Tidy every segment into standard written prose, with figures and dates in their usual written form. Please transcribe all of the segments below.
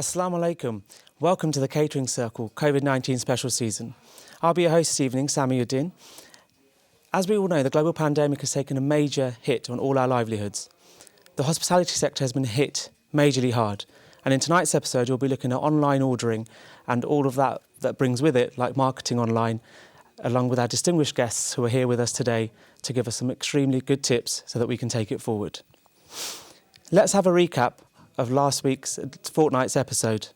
Assalamu alaikum. Welcome to the Catering Circle COVID-19 special season. I'll be your host this evening, Samiuddin. As we all know, the global pandemic has taken a major hit on all our livelihoods. The hospitality sector has been hit majorly hard. And in tonight's episode, we'll be looking at online ordering and all of that brings with it, like marketing online, along with our distinguished guests who are here with us today to give us some extremely good tips so that we can take it forward. Let's have a recap of last week's fortnight's episode.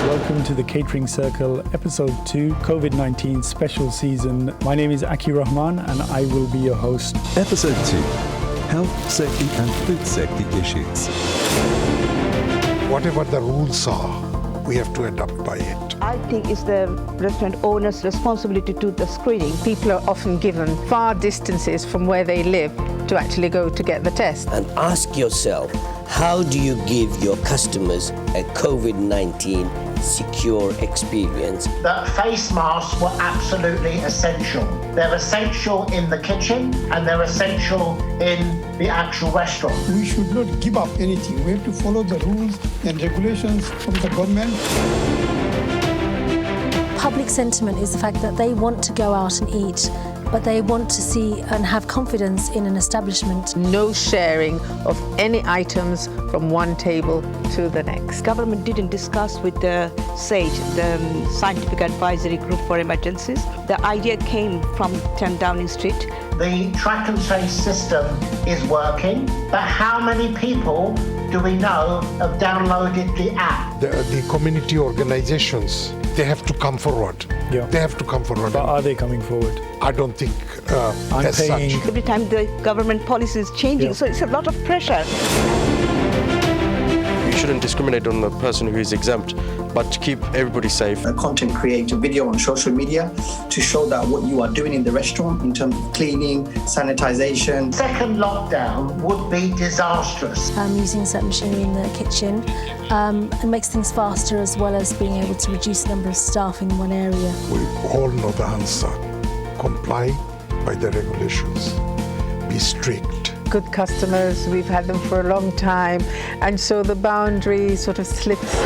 Welcome to the Catering Circle, Episode 2, COVID-19 special season. My name is Aki Rahman and I will be your host. Episode 2, Health, Safety and Food Safety Issues. Whatever the rules are, we have to adapt by it. I think it's the restaurant owner's responsibility to do the screening. People are often given far distances from where they live to actually go to get the test. And ask yourself, how do you give your customers a COVID-19 secure experience? That face masks were absolutely essential. They're essential in the kitchen and they're essential in the actual restaurant. We should not give up anything. We have to follow the rules and regulations from the government. Public sentiment is the fact that they want to go out and eat, but they want to see and have confidence in an establishment. No sharing of any items from one table to the next. Government didn't discuss with the SAGE, the Scientific Advisory Group for Emergencies. The idea came from 10 Downing Street. The track and trace system is working, but how many people do we know have downloaded the app? The community organizations, they have to come forward. Yeah. They have to come forward. But are they coming forward? I don't think as paying. such. Every time the government policy is changing, so it's a lot of pressure. You shouldn't discriminate on the person who is exempt, but to keep everybody safe. Content create a video on social media to show that what you are doing in the restaurant in terms of cleaning, sanitization. Second lockdown would be disastrous. Using certain machinery in the kitchen and makes things faster, as well as being able to reduce the number of staff in one area. We all know the answer. Comply by the regulations. Be strict. Good customers, we've had them for a long time, and so the boundary sort of slips.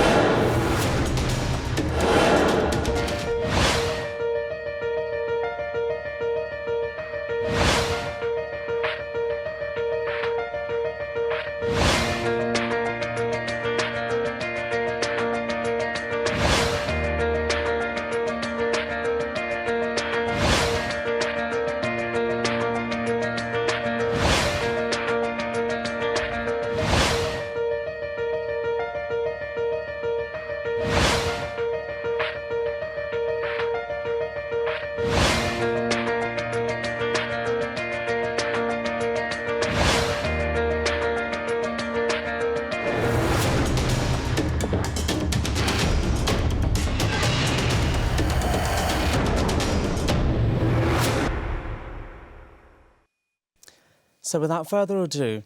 So without further ado,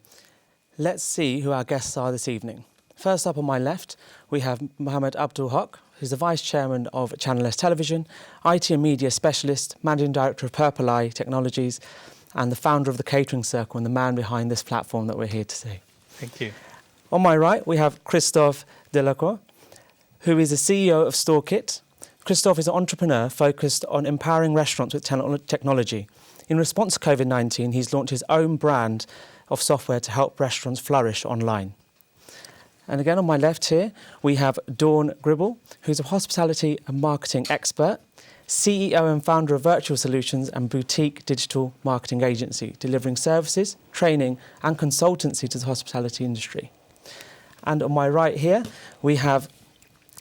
let's see who our guests are this evening. First up on my left, we have Mohammed Abdul Haq, who's the Vice Chairman of Channel S Television, IT and Media Specialist, Managing Director of Purple Eye Technologies, and the founder of the Catering Circle and the man behind this platform that we're here to see. Thank you. On my right, we have Christophe Delacour, who is the CEO of StoreKit. Christophe is an entrepreneur focused on empowering restaurants with technology. In response to COVID-19, he's launched his own brand of software to help restaurants flourish online. And again, on my left here, we have Dawn Gribble, who's a hospitality and marketing expert, CEO and founder of Virtual Solutions and boutique digital marketing agency, delivering services, training and consultancy to the hospitality industry. And on my right here, we have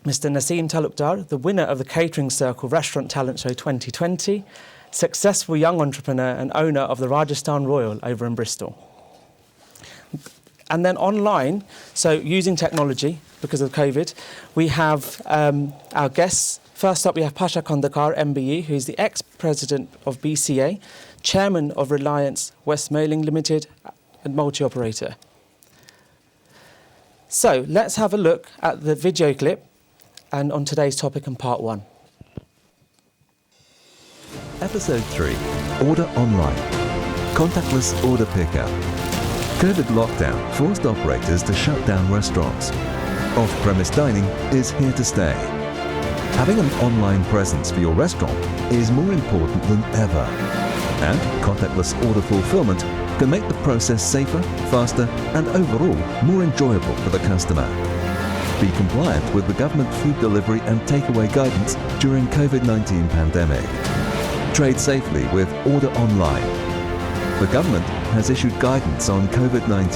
Mr. Naseem Talukdar, the winner of the Catering Circle Restaurant Talent Show 2020, successful young entrepreneur and owner of the Rajasthan Royal over in Bristol. And then online, so using technology because of COVID, we have our guests. First up, we have Pasha Kandakar, MBE, who's the ex-president of BCA, chairman of Reliance Westmailing Limited and multi-operator. So let's have a look at the video clip and on today's topic in part 1. Episode 3, Order Online. Contactless order pickup. COVID lockdown forced operators to shut down restaurants. Off-premise dining is here to stay. Having an online presence for your restaurant is more important than ever. And contactless order fulfillment can make the process safer, faster, and overall more enjoyable for the customer. Be compliant with the government food delivery and takeaway guidance during COVID-19 pandemic. Trade safely with Order Online. The government has issued guidance on COVID-19.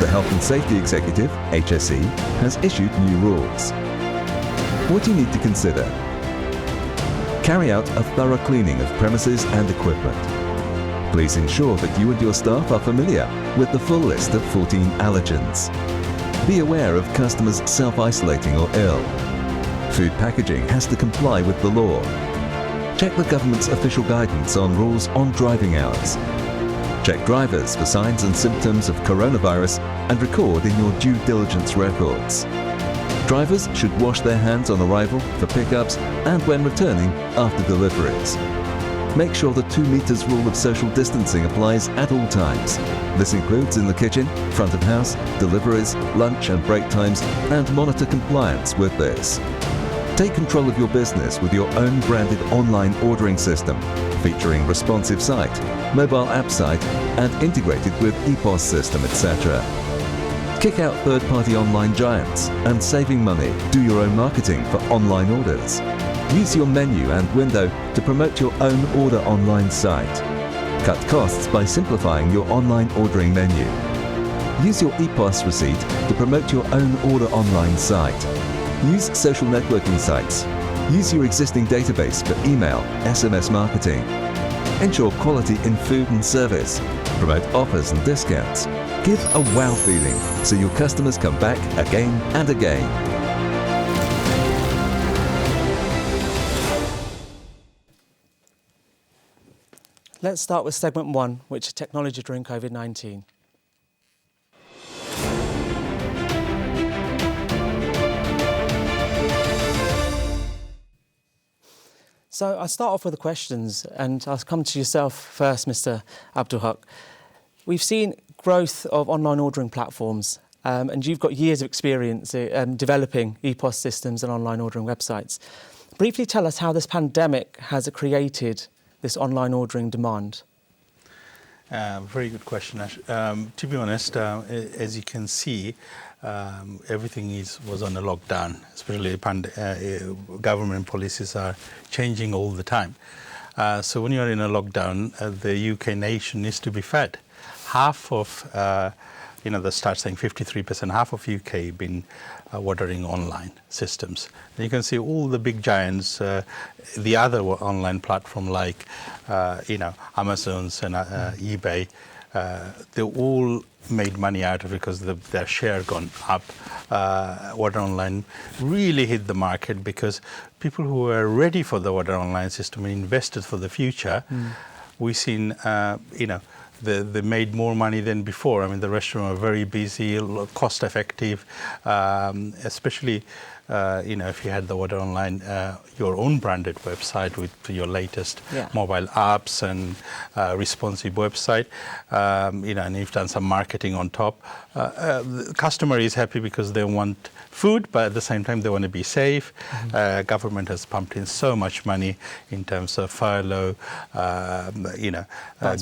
The Health and Safety Executive, HSE, has issued new rules. What do you need to consider? Carry out a thorough cleaning of premises and equipment. Please ensure that you and your staff are familiar with the full list of 14 allergens. Be aware of customers self-isolating or ill. Food packaging has to comply with the law. Check the government's official guidance on rules on driving hours. Check drivers for signs and symptoms of coronavirus and record in your due diligence records. Drivers should wash their hands on arrival, for pickups, and when returning after deliveries. Make sure the 2 meters rule of social distancing applies at all times. This includes in the kitchen, front of house, deliveries, lunch and break times, and monitor compliance with this. Take control of your business with your own branded online ordering system, featuring responsive site, mobile app site, and integrated with EPOS system, etc. Kick out third-party online giants and saving money. Do your own marketing for online orders. Use your menu and window to promote your own order online site. Cut costs by simplifying your online ordering menu. Use your EPOS receipt to promote your own order online site. Use social networking sites. Use your existing database for email, SMS marketing. Ensure quality in food and service. Promote offers and discounts. Give a wow feeling so your customers come back again and again. Let's start with segment 1, which is technology during COVID-19. So I'll start off with the questions, and I'll come to yourself first, Mr. Abdul Haq. We've seen growth of online ordering platforms, and you've got years of experience developing EPOS systems and online ordering websites. Briefly tell us how this pandemic has created this online ordering demand. Very good question, Ash. To be honest, as you can see, everything was on a lockdown, especially government policies are changing all the time. So when you're in a lockdown, the UK nation needs to be fed. Half of, they start saying 53%, half of UK been ordering online systems. And you can see all the big giants, the other online platform like, Amazon's and eBay, they all made money out of it because their share gone up. Order online really hit the market because people who were ready for the order online system and invested for the future, we've seen, they made more money than before. I mean, the restaurants are very busy, cost effective, especially, if you had the order online, your own branded website with your latest mobile apps and responsive website, and you've done some marketing on top. The customer is happy because they want food, but at the same time they want to be safe. Government has pumped in so much money in terms of furlough,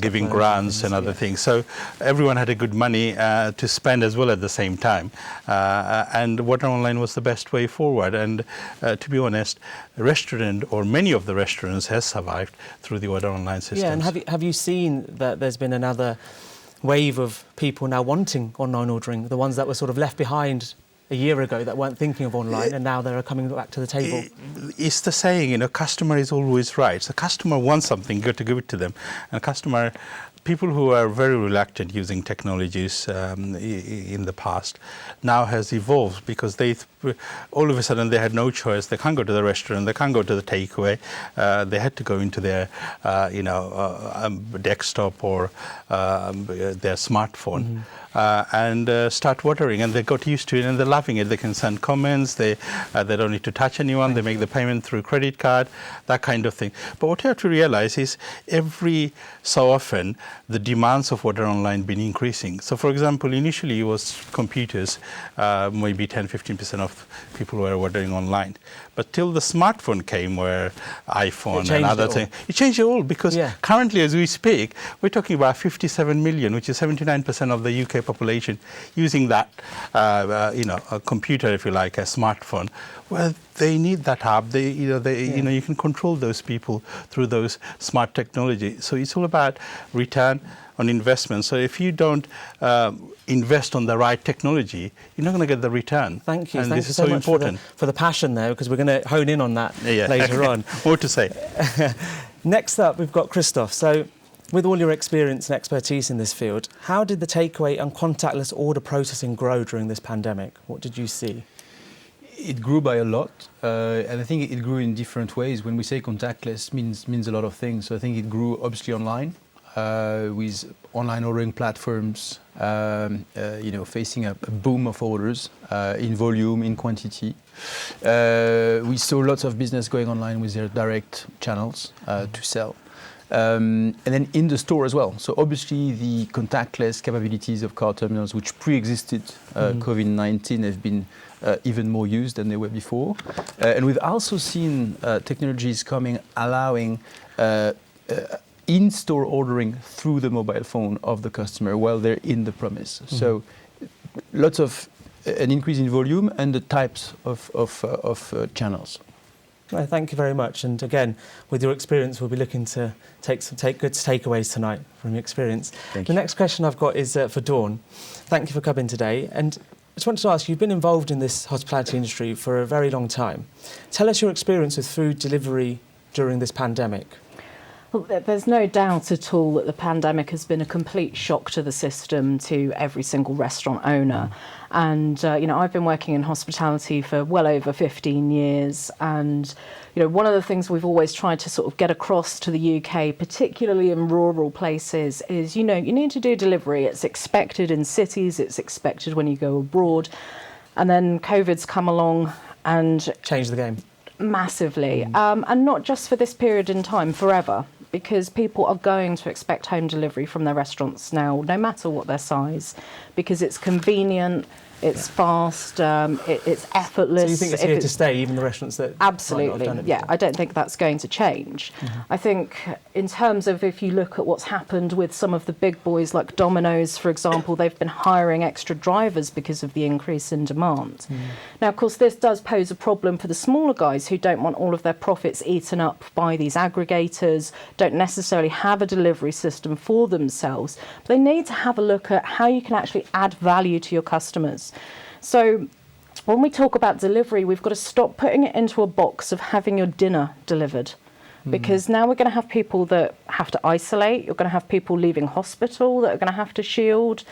giving grants and other things. So everyone had a good money to spend as well at the same time. And order online was the best way forward. And to be honest, restaurant or many of the restaurants has survived through the order online systems. Yeah, and have you seen that there's been another wave of people now wanting online ordering, the ones that were sort of left behind a year ago that weren't thinking of online, and now they're coming back to the table? It's the saying, customer is always right. So customer wants something, you got to give it to them. And people who are very reluctant using technologies in the past now has evolved because all of a sudden they had no choice. They can't go to the restaurant, they can't go to the takeaway. They had to go into their, desktop or their smartphone. and start ordering, and they got used to it and they're loving it. They can send comments, they don't need to touch anyone, they make the payment through credit card, that kind of thing. But what you have to realize is every so often the demands of order online been increasing. So for example, initially it was computers, maybe 10-15% of people were ordering online. But till the smartphone came, where iPhone and other things, it changed it all, because currently as we speak, we're talking about 57 million, which is 79% of the UK population using that, a computer, if you like, a smartphone. Well, they need that app. You can control those people through those smart technology. So it's all about return on investment. So if you don't invest on the right technology, you're not going to get the return. Thank you. And Thank this you is so so much important. for the passion there, because we're going to hone in on that later on. More to say. Next up, we've got Christoph. So with all your experience and expertise in this field, how did the takeaway and contactless order processing grow during this pandemic? What did you see? It grew by a lot, and I think it grew in different ways. When we say contactless, means a lot of things. So I think it grew obviously online, with online ordering platforms, facing a boom of orders in volume, in quantity. We saw lots of business going online with their direct channels to sell. And then in the store as well. So obviously the contactless capabilities of card terminals, which pre-existed COVID-19, have been even more used than they were before. And we've also seen technologies coming, allowing in-store ordering through the mobile phone of the customer while they're in the premise. So lots of an increase in volume and the types of channels. Well, thank you very much. And again, with your experience, we'll be looking to take good takeaways tonight from your experience. The next question I've got is for Dawn. Thank you for coming today. And I just wanted to ask, you've been involved in this hospitality industry for a very long time. Tell us your experience with food delivery during this pandemic. Well, there's no doubt at all that the pandemic has been a complete shock to the system, to every single restaurant owner. And, I've been working in hospitality for well over 15 years. And, one of the things we've always tried to sort of get across to the UK, particularly in rural places, is, you need to do delivery. It's expected in cities. It's expected when you go abroad. And then COVID's come along and changed the game massively. And not just for this period in time, forever. Because people are going to expect home delivery from their restaurants now, no matter what their size, because it's convenient, it's fast, it's effortless. So you think it's here to stay, even the restaurants that absolutely, might not have done it yeah, before? I don't think that's going to change. I think in terms of, if you look at what's happened with some of the big boys like Domino's, for example, they've been hiring extra drivers because of the increase in demand. Now, of course, this does pose a problem for the smaller guys who don't want all of their profits eaten up by these aggregators, don't necessarily have a delivery system for themselves, but they need to have a look at how you can actually add value to your customers. So when we talk about delivery, we've got to stop putting it into a box of having your dinner delivered. Because now we're going to have people that have to isolate, you're going to have people leaving hospital that are going to have to shield.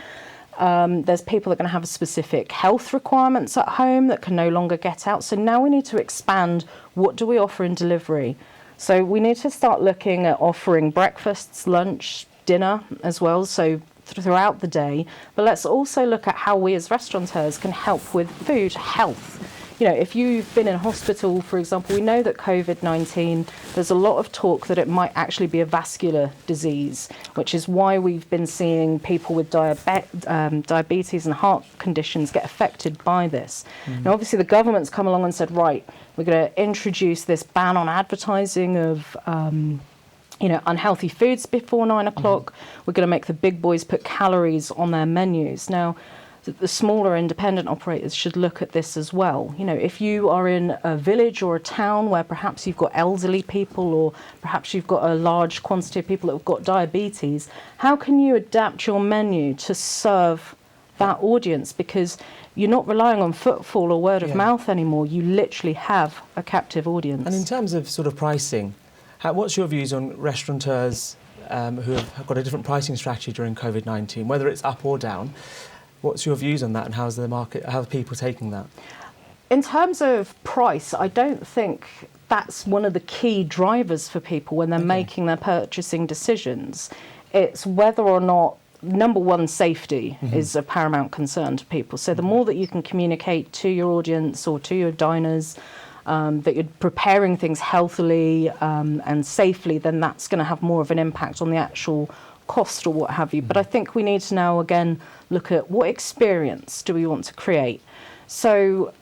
There's people that are going to have specific health requirements at home that can no longer get out. So now we need to expand, what do we offer in delivery? So we need to start looking at offering breakfasts, lunch, dinner as well, so throughout the day. But let's also look at how we as restaurateurs can help with food health. If you've been in hospital, for example, we know that COVID-19, there's a lot of talk that it might actually be a vascular disease, which is why we've been seeing people with diabetes and heart conditions get affected by this. Now, obviously, the government's come along and said, right, we're going to introduce this ban on advertising of unhealthy foods before 9 o'clock. We're going to make the big boys put calories on their menus. Now, the smaller independent operators should look at this as well. If you are in a village or a town where perhaps you've got elderly people, or perhaps you've got a large quantity of people that have got diabetes, how can you adapt your menu to serve that audience? Because you're not relying on footfall or word of mouth anymore. You literally have a captive audience. And in terms of sort of pricing, what's your views on restaurateurs who have got a different pricing strategy during COVID-19, whether it's up or down? What's your views on that, and how's the market, how are people taking that? In terms of price, I don't think that's one of the key drivers for people when they're making their purchasing decisions. It's whether or not number one, safety is a paramount concern to people. So the more that you can communicate to your audience or to your diners that you're preparing things healthily and safely, then that's going to have more of an impact on the actual cost or what have you. But I think we need to now again look at what experience do we want to create. So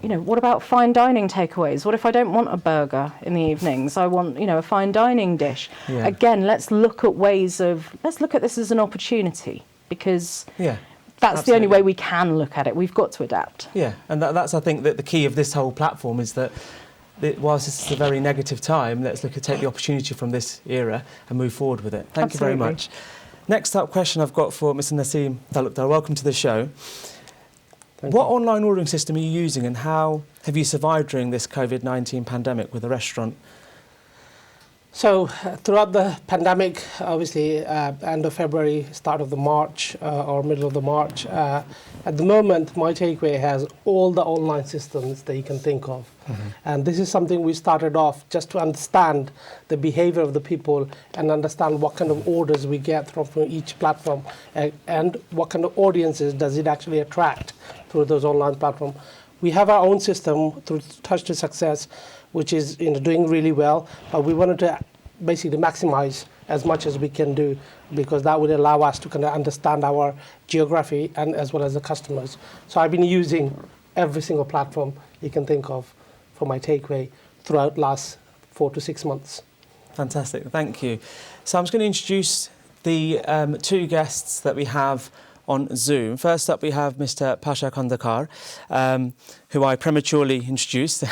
what about fine dining takeaways? What if I don't want a burger in the evenings? I want, a fine dining dish. Yeah. Again, let's look at this as an opportunity, because that's the only way we can look at it. We've got to adapt. Yeah, and that's, I think, that the key of this whole platform is that whilst this is a very negative time, let's take the opportunity from this era and move forward with it. Thank you very much. Next up question I've got for Mr. Naseem Talukdar. Welcome to the show. What online ordering system are you using, and how have you survived during this COVID-19 pandemic with a restaurant? So throughout the pandemic, obviously end of February, start of the March or middle of the March, at the moment My Takeaway has all the online systems that you can think of. And this is something we started off just to understand the behavior of the people and understand what kind of orders we get from each platform and what kind of audiences does it actually attract through those online platforms. We have our own system through Touch to Success, which is doing really well, but we wanted to basically maximize as much as we can do, because that would allow us to kind of understand our geography and as well as the customers. So I've been using every single platform you can think of for My Takeaway throughout last 4 to 6 months. Fantastic, thank you. So I'm just going to introduce the two guests that we have on Zoom. First up, we have Mr. Pasha Kandakar, who I prematurely introduced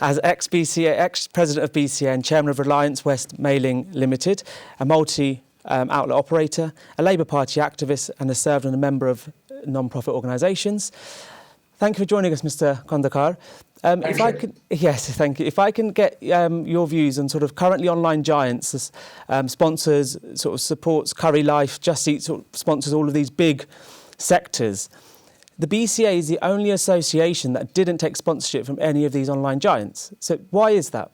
as ex-president of BCA and chairman of Reliance West Mailing Limited, a multi-outlet operator, a Labour Party activist, and has served as a member of non-profit organisations. Thank you for joining us, Mr. Kandakar. Thank you. If I can get your views on sort of currently online giants, sponsors, sort of supports Curry Life, Just Eat, sort of sponsors all of these big sectors. The BCA is the only association that didn't take sponsorship from any of these online giants. So why is that?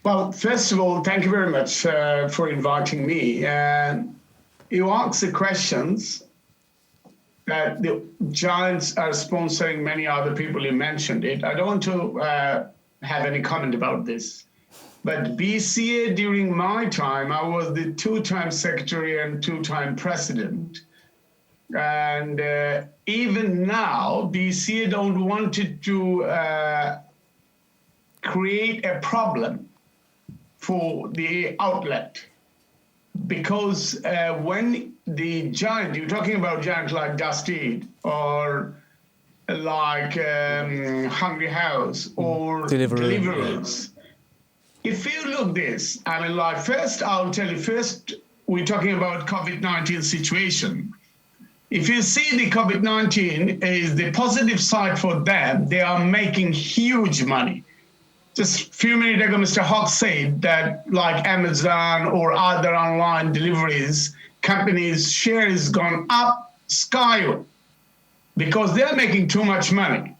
Well, first of all, thank you very much for inviting me. You asked the questions. The giants are sponsoring many other people. You mentioned it. I don't want to have any comment about this. But BCA, during my time, I was the 2-time secretary and 2-time president. And even now, BCA don't want to create a problem for the outlet. Because when the giant, you're talking about giants like Just Eat or like Hungry House or Deliverers. If you look this, I mean, like first, I'll tell you, first, we're talking about COVID-19 situation. If you see the COVID-19 is the positive side for them, they are making huge money. Just a few minutes ago, Mr. Hawk said that like Amazon or other online deliveries, companies' share has gone up skyward because they're making too much money.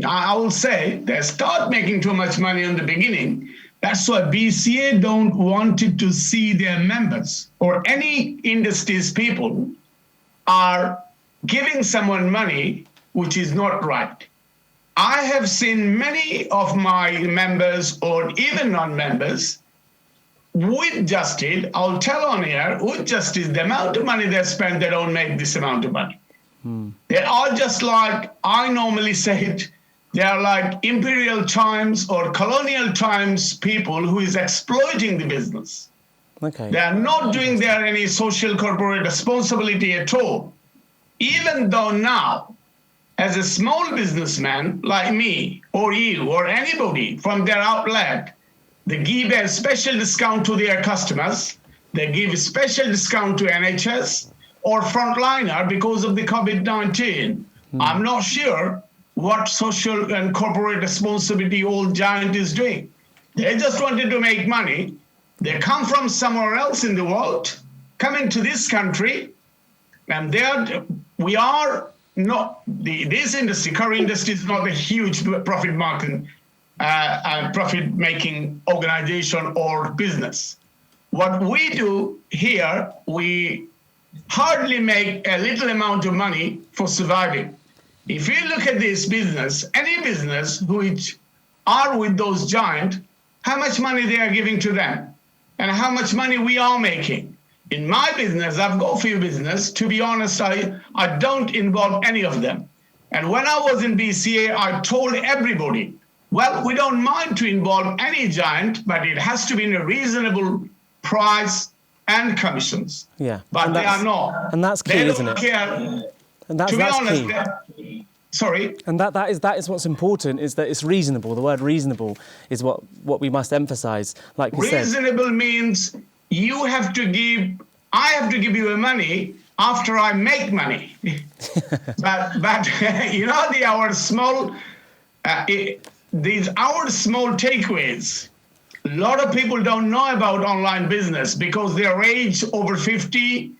I will say they start making too much money in the beginning. That's why BCA don't want to see their members or any industries people are giving someone money which is not right. I have seen many of my members or even non-members with Just Eat, I'll tell on here, with Just Eat, the amount of money they spend, they don't make this amount of money. They are just like, I normally say it, they are like imperial times or colonial times people who is exploiting the business. Okay. They are not doing their any social corporate responsibility at all. Even though now, as a small businessman like me or you or anybody from their outlet, they give a special discount to their customers, they give a special discount to NHS or frontliner because of the COVID-19. I'm not sure what social and corporate responsibility old giant is doing. They just wanted to make money. They come from somewhere else in the world, coming to this country, and we are not this industry, curry industry is not a huge profit-making organization or business. what we do here, we hardly make a little amount of money for surviving. If you look at this business, any business which are with those giants, how much money they are giving to them and how much money we are making. In my business, I've got a few business. To be honest, I don't involve any of them. And when I was in BCA, I told everybody, well, we don't mind to involve any giant, but it has to be in a reasonable price and commissions. Yeah. But they are not. And that's key, they isn't don't it? Care. And that's, to be that's honest, key. Sorry? And that is what's important, is that it's reasonable. The word reasonable is what we must emphasise. Like you said. Reasonable means you have to give, I have to give you money after I make money. but you know, our small takeaways. A lot of people don't know about online business because they're age over 50.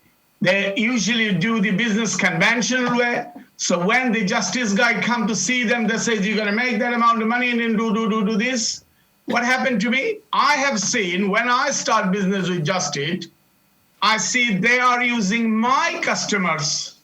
They usually do the business conventional way. So when the justice guy come to see them, they say, you're going to make that amount of money and then do this. What happened to me? I have seen when I start business with Justice, I see they are using my customers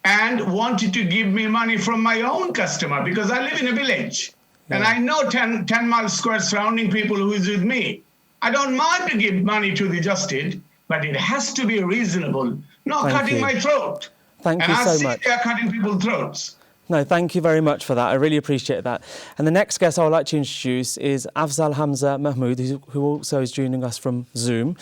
and wanted to give me money from my own customer because I live in a village. And I know 10 mile square surrounding people who is with me. I don't mind to give money to the Justice, but it has to be reasonable, not cutting my throat. Thank you so much. And I see they're cutting people's throats. No, thank you very much for that. I really appreciate that. And the next guest I would like to introduce is Afzal Hamza Mahmood, who also is joining us from Zoom,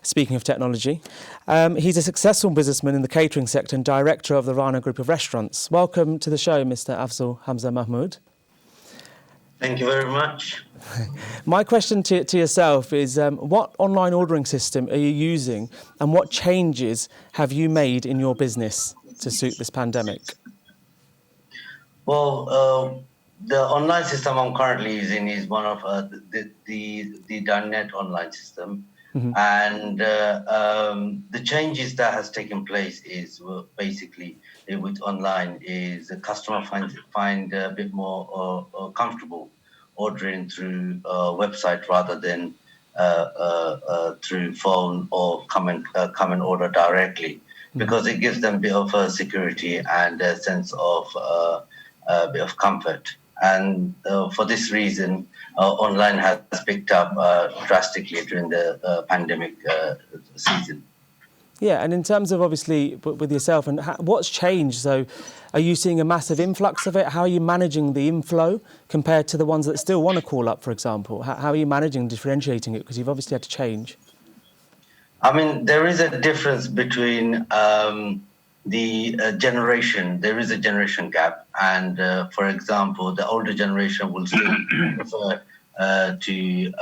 speaking of technology. He's a successful businessman in the catering sector and director of the Rana Group of Restaurants. Welcome to the show, Mr. Afzal Hamza Mahmood. Thank you very much. My question to yourself is, what online ordering system are you using and what changes have you made in your business to suit this pandemic? Well, the online system I'm currently using is one of the .net online system. Mm-hmm. And the changes that has taken place is basically with online is the customer find a bit more comfortable ordering through website rather than through phone or come and order directly, because it gives them a bit of security and a sense of a bit of comfort. And for this reason, online has picked up drastically during the pandemic season. Yeah, and in terms of obviously with yourself, and what's changed? So are you seeing a massive influx of it? How are you managing the inflow compared to the ones that still want to call up, for example? How are you managing differentiating it? Because you've obviously had to change. I mean, there is a difference between the generation. There is a generation gap. And for example, the older generation will still prefer to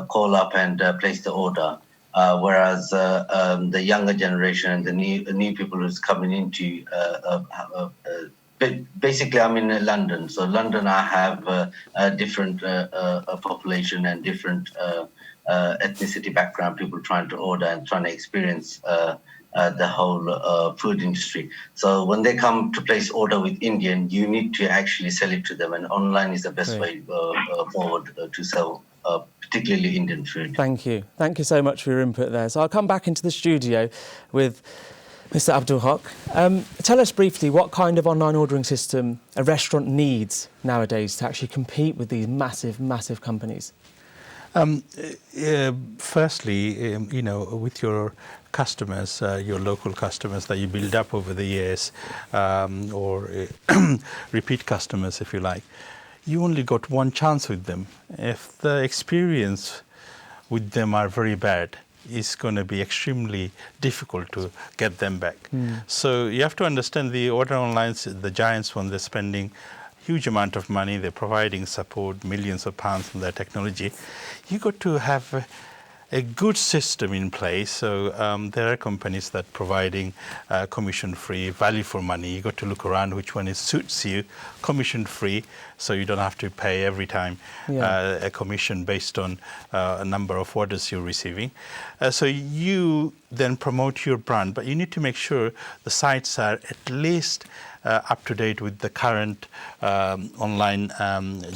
call up and place the order. Whereas the younger generation and the new people who's coming into, basically I'm in London. So London, I have a different population and different ethnicity background, people trying to order and trying to experience the whole food industry. So when they come to place order with Indian, you need to actually sell it to them, and online is the best way forward to sell particularly Indian food. Thank you. Thank you so much for your input there. So I'll come back into the studio with Mr. Abdul Haq. Tell us briefly what kind of online ordering system a restaurant needs nowadays to actually compete with these massive, massive companies. Firstly, with your customers, your local customers that you build up over the years, or repeat customers, if you like, you only got one chance with them. If the experience with them are very bad, it's going to be extremely difficult to get them back. So you have to understand the order online, the giants, when they're spending huge amount of money, they're providing support, millions of pounds from their technology. You got to have a good system in place. So there are companies that providing commission-free, value for money. You got to look around which one suits you, commission-free, so you don't have to pay every time a commission based on a number of orders you're receiving. So you then promote your brand, but you need to make sure the sites are at least up to date with the current online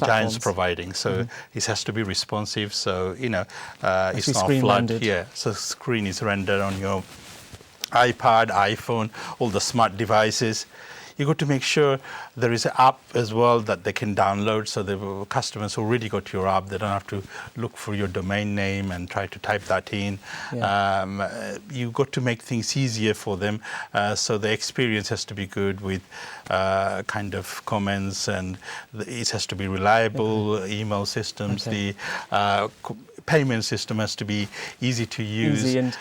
giants providing. So it has to be responsive. So it's not flood. Yeah. So screen is rendered on your iPad, iPhone, all the smart devices. You got to make sure there is an app as well that they can download, so the customers who already got your app, they don't have to look for your domain name and try to type that in. You got to make things easier for them, so the experience has to be good with kind of comments, and it has to be reliable. Email systems, the payment system has to be easy to use. Easy and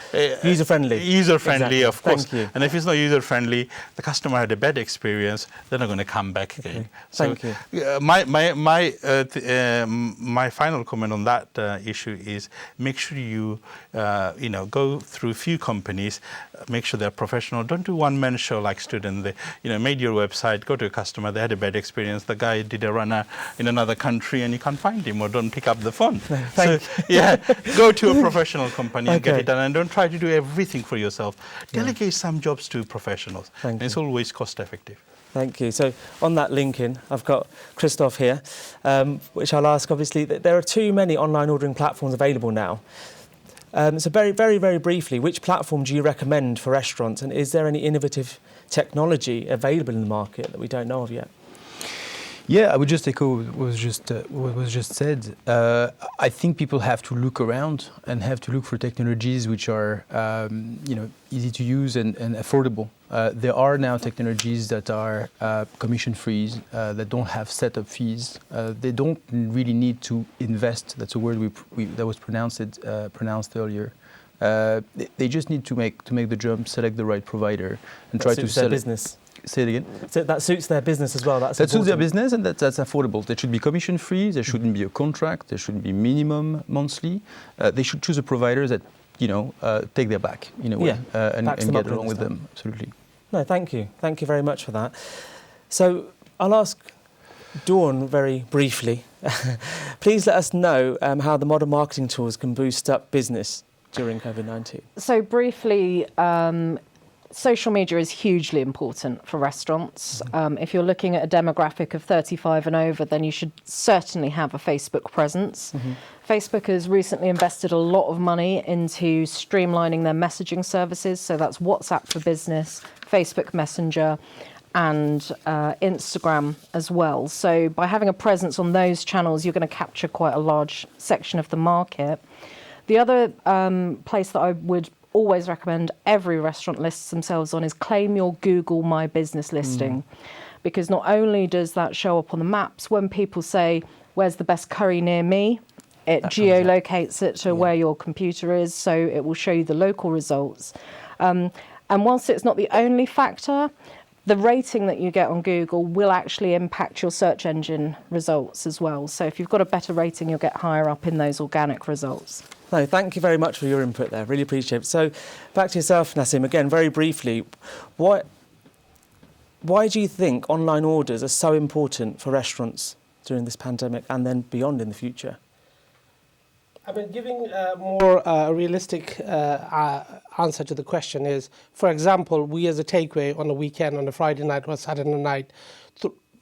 user-friendly. User-friendly, of course. Thank you. And if it's not user-friendly, the customer had a bad experience, they're not going to come back again. So Thank you. My final comment on that issue is make sure you go through a few companies, make sure they're professional. Don't do one-man show like Student. They made your website, go to a customer, they had a bad experience. The guy did a runner in another country and you can't find him or don't pick up the phone. Go to a professional company and get it done, and don't try to do everything for yourself. Delegate some jobs to professionals. It's always cost effective. Thank you. So on that linking, I've got Christoph here, which I'll ask, obviously, that there are too many online ordering platforms available now. So very, very, very briefly, which platform do you recommend for restaurants, and is there any innovative technology available in the market that we don't know of yet? Yeah, I would just echo what was just said. I think people have to look around and have to look for technologies which are, easy to use and affordable. There are now technologies that are commission-free, that don't have setup fees. They don't really need to invest. That's a word that was pronounced earlier. They just need to make the jump, select the right provider, and try to sell business. Say it again. So that suits their business as well. That suits their business, and that's affordable. They should be commission-free. There shouldn't be a contract. There shouldn't be minimum monthly. They should choose a provider that take their back in a way, and get along with them. Absolutely. No, thank you. Thank you very much for that. So I'll ask Dawn very briefly. Please let us know how the modern marketing tools can boost up business during COVID-19. So briefly. Social media is hugely important for restaurants. If you're looking at a demographic of 35 and over, then you should certainly have a Facebook presence. Facebook has recently invested a lot of money into streamlining their messaging services. So that's WhatsApp for Business, Facebook Messenger, and Instagram as well. So by having a presence on those channels, you're going to capture quite a large section of the market. The other place that I would always recommend every restaurant lists themselves on is claim your Google My Business listing, because not only does that show up on the maps when people say, where's the best curry near me, it geolocates it to where your computer is, so it will show you the local results. And whilst it's not the only factor, the rating that you get on Google will actually impact your search engine results as well. So if you've got a better rating, you'll get higher up in those organic results. No, thank you very much for your input there. Really appreciate it. So back to yourself, Nassim, again, very briefly. Why do you think online orders are so important for restaurants during this pandemic and then beyond in the future? I mean, giving a more realistic answer to the question is, for example, we as a takeaway on a weekend, on a Friday night or Saturday night,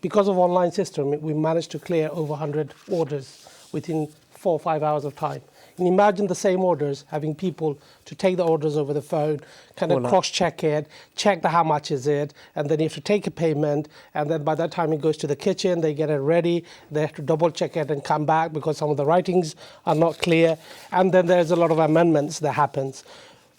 because of online system, we managed to clear over 100 orders within 4 or 5 hours of time. And imagine the same orders, having people to take the orders over the phone, kind of cross-check it, check how much is it, and then you have to take a payment, and then by that time it goes to the kitchen, they get it ready, they have to double-check it and come back because some of the writings are not clear, and then there's a lot of amendments that happens.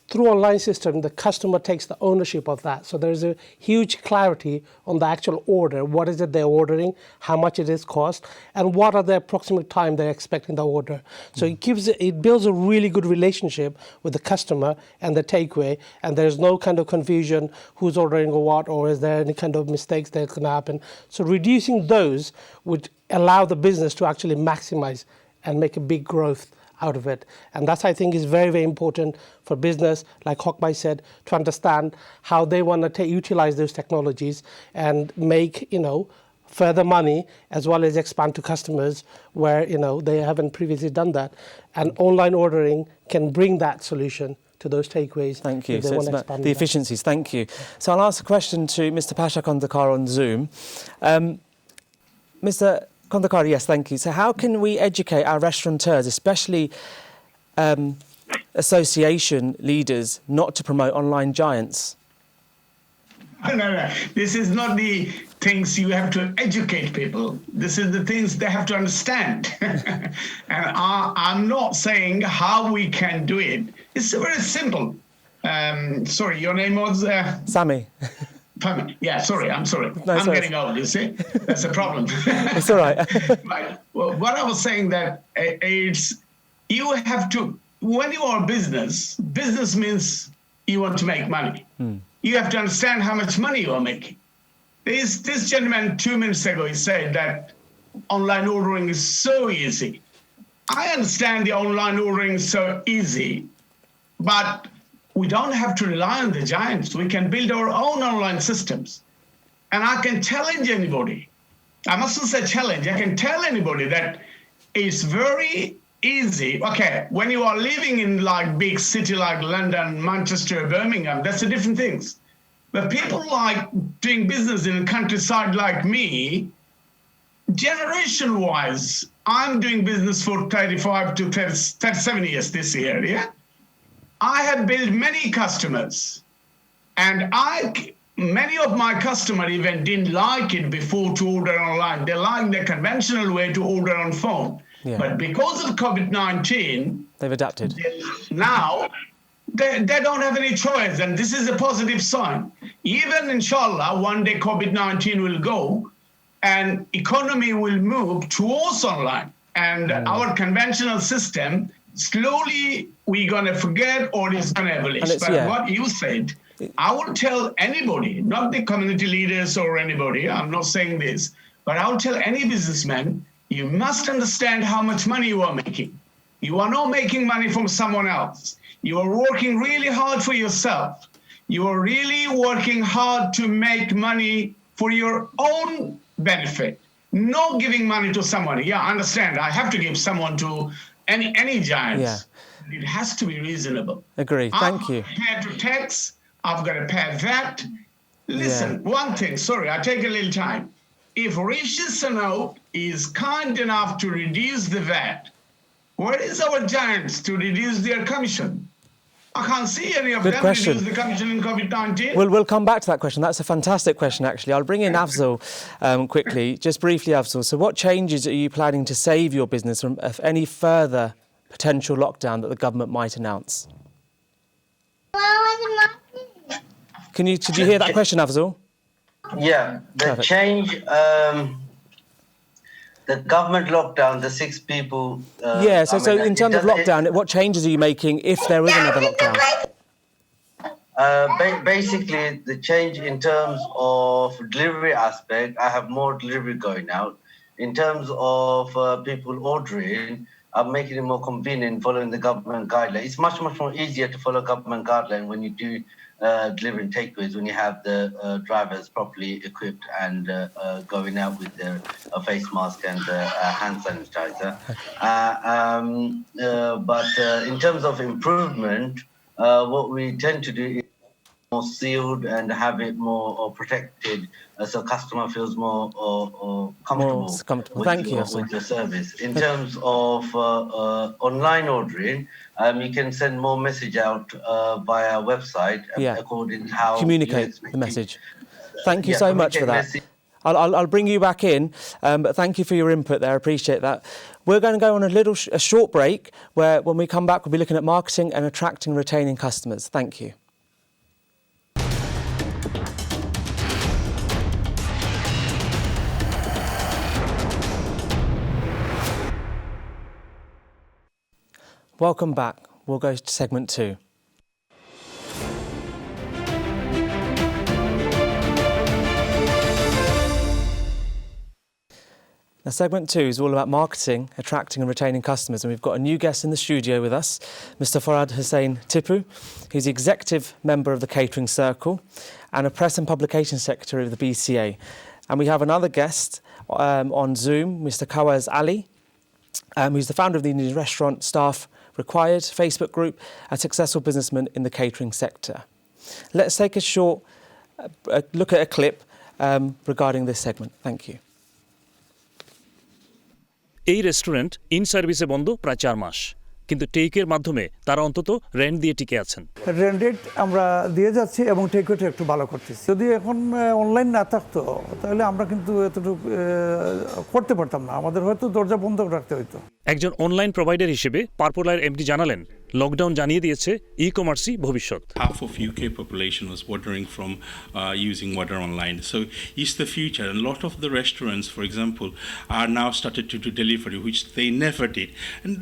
Through online system, the customer takes the ownership of that. So there's a huge clarity on the actual order. What is it they're ordering, how much it is cost, and what are the approximate time they're expecting the order. So it builds a really good relationship with the customer and the takeaway, and there's no kind of confusion who's ordering or what, or is there any kind of mistakes that can happen. So reducing those would allow the business to actually maximize and make a big growth out of it. And that's, I think, is very, very important for business, like Hokmai said, to understand how they want to utilize those technologies and make, further money, as well as expand to customers where, they haven't previously done that. And online ordering can bring that solution to those takeaways. Thank you. If they So want it's to about expand the that. efficiencies. Thank you. So I'll ask a question to Mr. Pasha Kondakar on Zoom. Mr. Kondakar, yes, thank you. So how can we educate our restaurateurs, especially association leaders, not to promote online giants? No. This is not the things you have to educate people. This is the things they have to understand. And I'm not saying how we can do it. It's very simple. Sorry, your name was? Sammy. Yeah, sorry, I'm sorry. No, I'm getting old, you see? That's a problem. It's all right. Right. Well, what I was saying that it's, you have to, when you are a business means you want to make money. You have to understand how much money you are making. This gentleman 2 minutes ago, he said that online ordering is so easy. I understand the online ordering is so easy, but we don't have to rely on the giants. We can build our own online systems. And I can challenge anybody. I mustn't say challenge. I can tell anybody that it's very easy. Okay, when you are living in like big city like London, Manchester, Birmingham, that's a different things. But people like doing business in a countryside like me, generation-wise, I'm doing business for 35 to 37 years this year, yeah? I have built many customers, and many of my customers even didn't like it before to order online. They like the conventional way to order on phone. Yeah. But because of COVID-19, they've adapted. Now, they don't have any choice, and this is a positive sign. Even, inshallah, one day COVID-19 will go, and economy will move towards online. And our conventional system, slowly we're going to forget or it's going to abolish. But what you said, I will tell anybody, not the community leaders or anybody, I'm not saying this, but I will tell any businessman, you must understand how much money you are making. You are not making money from someone else. You are working really hard for yourself. You are really working hard to make money for your own benefit, not giving money to someone. Yeah, I understand. I have to give someone to any giants. Yeah. It has to be reasonable. Agree. Thank you. I've got to pay tax. I've got to pay that. Listen, one thing. Sorry, I take a little time. If Rishi Sunak is kind enough to reduce the VAT, where is our giants to reduce their commission? I can't see any of them reduce the commission in COVID-19. We'll come back to that question. That's a fantastic question, actually. I'll bring in Afzal quickly. Just briefly, Afzal. So what changes are you planning to save your business from any further potential lockdown that the government might announce? Did you hear that question, Afzal? Yeah, the change... the government lockdown, the 6 people... so in terms of lockdown, what changes are you making if there is another lockdown? Basically, the change in terms of delivery aspect, I have more delivery going out. In terms of people ordering, I'm making it more convenient following the government guideline. It's much more easier to follow government guideline when you do delivering takeaways, when you have the drivers properly equipped and going out with their face mask and hand sanitizer. But in terms of improvement, what we tend to do is more sealed and have it more protected, so customer feels more comfortable. Thank you. With the service. In terms of online ordering, you can send more message out via website according to how communicate the message. Thank you so much for that. I'll bring you back in, but thank you for your input there. I appreciate that. We're going to go on a short break where when we come back, we'll be looking at marketing and attracting and retaining customers. Thank you. Welcome back. We'll go to segment 2. Now, segment 2 is all about marketing, attracting and retaining customers. And we've got a new guest in the studio with us, Mr. Farhad Hussain Tipu. He's the executive member of the Catering Circle and a press and publication secretary of the BCA. And we have another guest on Zoom, Mr. Kawaz Ali, who's the founder of the Indian Restaurant Staff Required, Facebook Group, and successful businessmen in the catering sector. Let's take a short look at a clip regarding this segment. Thank you. এই restaurant in সার্ভিসে বন্ধ প্রায় 4 মাস, কিন্তু টেকের মাধ্যমে তারা অন্তত rent দিয়ে টিকে আছেন। রেন্ট আমরা দিয়ে যাচ্ছি এবং টেকওয়েটা একটু ভালো করতেছি। যদি এখন অনলাইন না থাকতো তাহলে আমরা কিন্তু এতটুকু করতে পারতাম না, আমাদের হয়তো দরজা বন্ধ রাখতে হতো। একজন অনলাইন প্রোভাইডার হিসেবে পার্পোলার এমডি জানালেন, লকডাউন জানিয়ে দিয়েছে ই-কমার্সই ভবিষ্যৎ। Half of UK population was ordering from using Water Online. So it's the future. And a lot of the restaurants, for example, are now started to do delivery, which they never did. And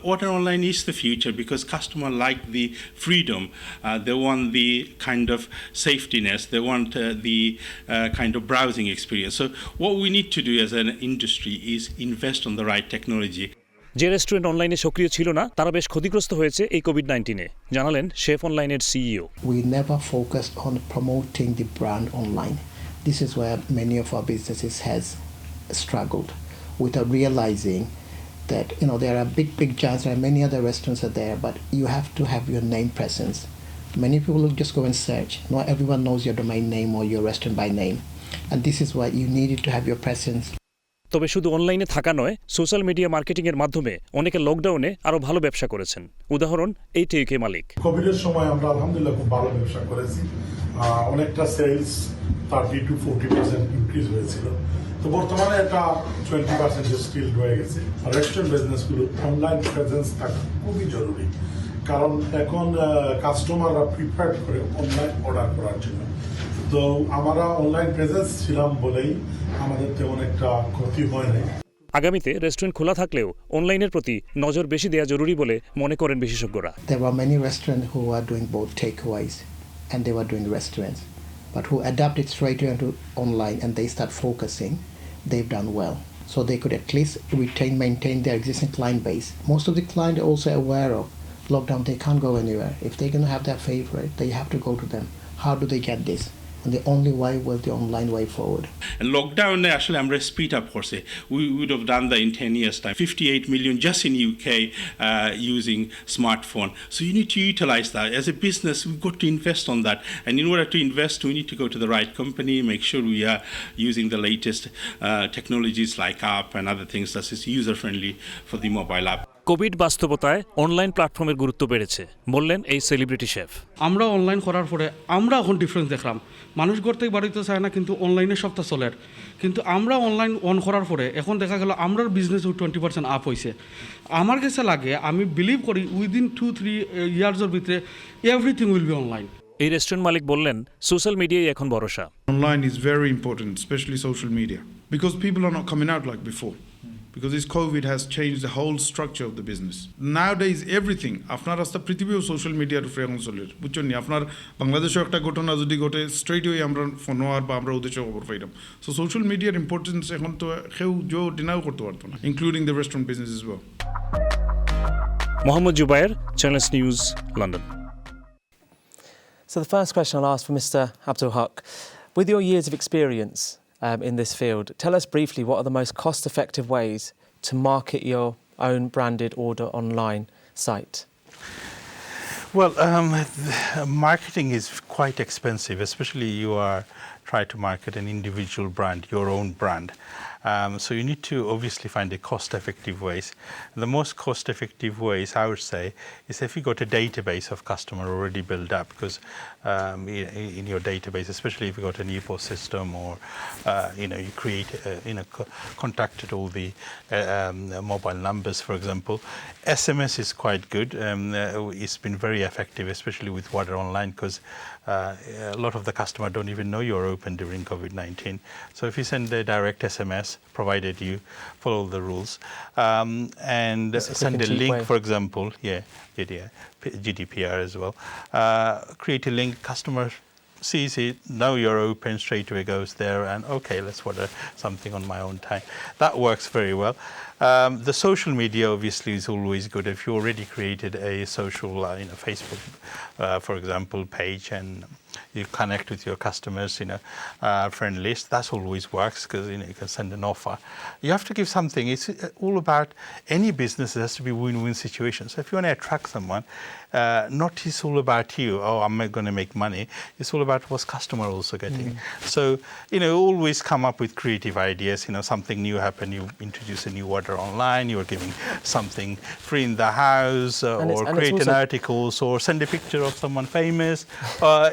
Water Online is the future because customers like the freedom. They want the kind of safetiness. They want the kind of browsing experience. So what we need to do as an industry is invest on the right technology. যে restaurant অনলাইনে সক্রিয় ছিল না তারা বেশ ক্ষতিগ্রস্ত হয়েছে এই কোভিড-19-এ, জানালেন শেফ অনলাইনের CEO. We never focused on promoting the brand online. This is where many of our businesses has struggled without realizing that there are big giants, there are many other restaurants are there, but you have to have your name presence. Many people will just go and search. Not everyone knows your domain name or your restaurant by name, and this is why you needed to have your presence. তবে শুধু অনলাইনে থাকা নয়, social media মার্কেটিংয়ের মাধ্যমে অনেকে লকডাউনে আরও ভালো ব্যবসা করেছেন। উদাহরণ এই টেকে মালিক। কোভিডের সময় আমরা আলহামদুলিল্লাহ খুব ভালো ব্যবসা করেছি, অনেকটা সেলস 30 to 40% ইনক্রিজ হয়েছিল। তো বর্তমানে এটা 20% স্টিল রয়ে গেছে। রেস্টুরেন্ট বিজনেসগুলো অনলাইন প্রেজেন্স থাকা খুবই জরুরি, কারণ এখন কাস্টমাররা প্রিফার করে অনলাইন অর্ডার করার জন্য। তো আমরা অনলাইন প্রেজেন্স ছিলাম বলেই আমাদের তেমন একটা ক্ষতি হয় নাই। আগামীতে রেস্টুরেন্ট খোলা থাকলেও অনলাইনের প্রতি নজর বেশি দেওয়া জরুরি বলে মনে করেন বিশেষজ্ঞরা। There were many restaurants who are doing both takeaways and they were doing restaurants, but who adapted straight into online and they start focusing, they've done well. So they could at least maintain their existing client base. Most of the clients are also aware of lockdown, they can't go anywhere. If they're going to have their favorite, they have to go to them. How do they get this? And the only way was the online way forward. And lockdown actually আমরা speed up করছে. We would have done that in 10 years time. 58 million just in UK using smartphone. So you need to utilize that. As a business, we've got to invest on that. And in order to invest, we need to go to the right company, make sure we are using the latest technologies like app and other things that is user-friendly for the mobile app. Covid বাস্তবতায় online প্ল্যাটফর্মের গুরুত্ব বেড়েছে, বললেন এই celebrity chef. আমরা online করার পরে আমরা এখন ডিফারেন্স দেখলাম, মানুষ ঘর থেকে বাড়িতে চায় না, কিন্তু অনলাইনে সবটা চলে। কিন্তু আমরা অনলাইন অন করার পরে এখন দেখা গেল আমরার বিজনেস 20% আপ হয়েছে। আমার কাছে লাগে, আমি বিলিভ করি উইদিন 2-3 ইয়ার্সের ভিতরে এভরিথিং উইল বি অনলাইন। এই রেস্টুরেন্ট মালিক বললেন, সোশ্যাল মিডিয়াই এখন ভরসা। Online is very important, especially social media, because people are not coming out like before. Because this COVID has changed the whole structure of the business. Nowadays, everything, আপনার রাস্তা পৃথিবীও social মিডিয়ার উপরে এখন চলে, বুঝছেন নি? আপনার বাংলাদেশেও একটা ঘটনা যদি ঘটে, স্ট্রেইট ওয়ে আমরা ফোন আর বা আমরা ওদেশে খবর পাইলাম। সো সোশ্যাল মিডিয়ার ইম্পর্টেন্স এখন তো কেউ ডিনাও করতে পারতো না, including the restaurant business as well. Mohammad Zubair, Channel S news, London. So the first question I'll ask for Mr. Abdul Haq. With your years of experience in this field, tell us briefly what are the most cost-effective ways to market your own branded order online site? Well, marketing is quite expensive, especially you are trying to market an individual brand, your own brand. So you need to obviously find a cost-effective ways. The most cost-effective ways, I would say, is if you got a database of customer already built up, because in your database, especially if you got an EPOS system or you create contacted all the mobile numbers, for example. SMS is quite good. It's been very effective, especially with Water Online, because a lot of the customer don't even know you're open during COVID-19. So if you send a direct SMS, provided you follow the rules, and send a link, for example, GDPR as well, create a link, customer sees it, now you're open, straight away goes there, and okay, let's order something on my own time. That works very well. The social media obviously is always good. If you already created a social, Facebook, for example, page, and you connect with your customers, friend list. That always works because you can send an offer. You have to give something. It's all about any business. It has to be win-win situation. So if you want to attract someone, not it's all about you. Oh, I'm going to make money. It's all about what's customer also getting. So always come up with creative ideas. Something new happened. You introduce a new order online. You're giving something free in the house, or create an article, or send a picture of someone famous, or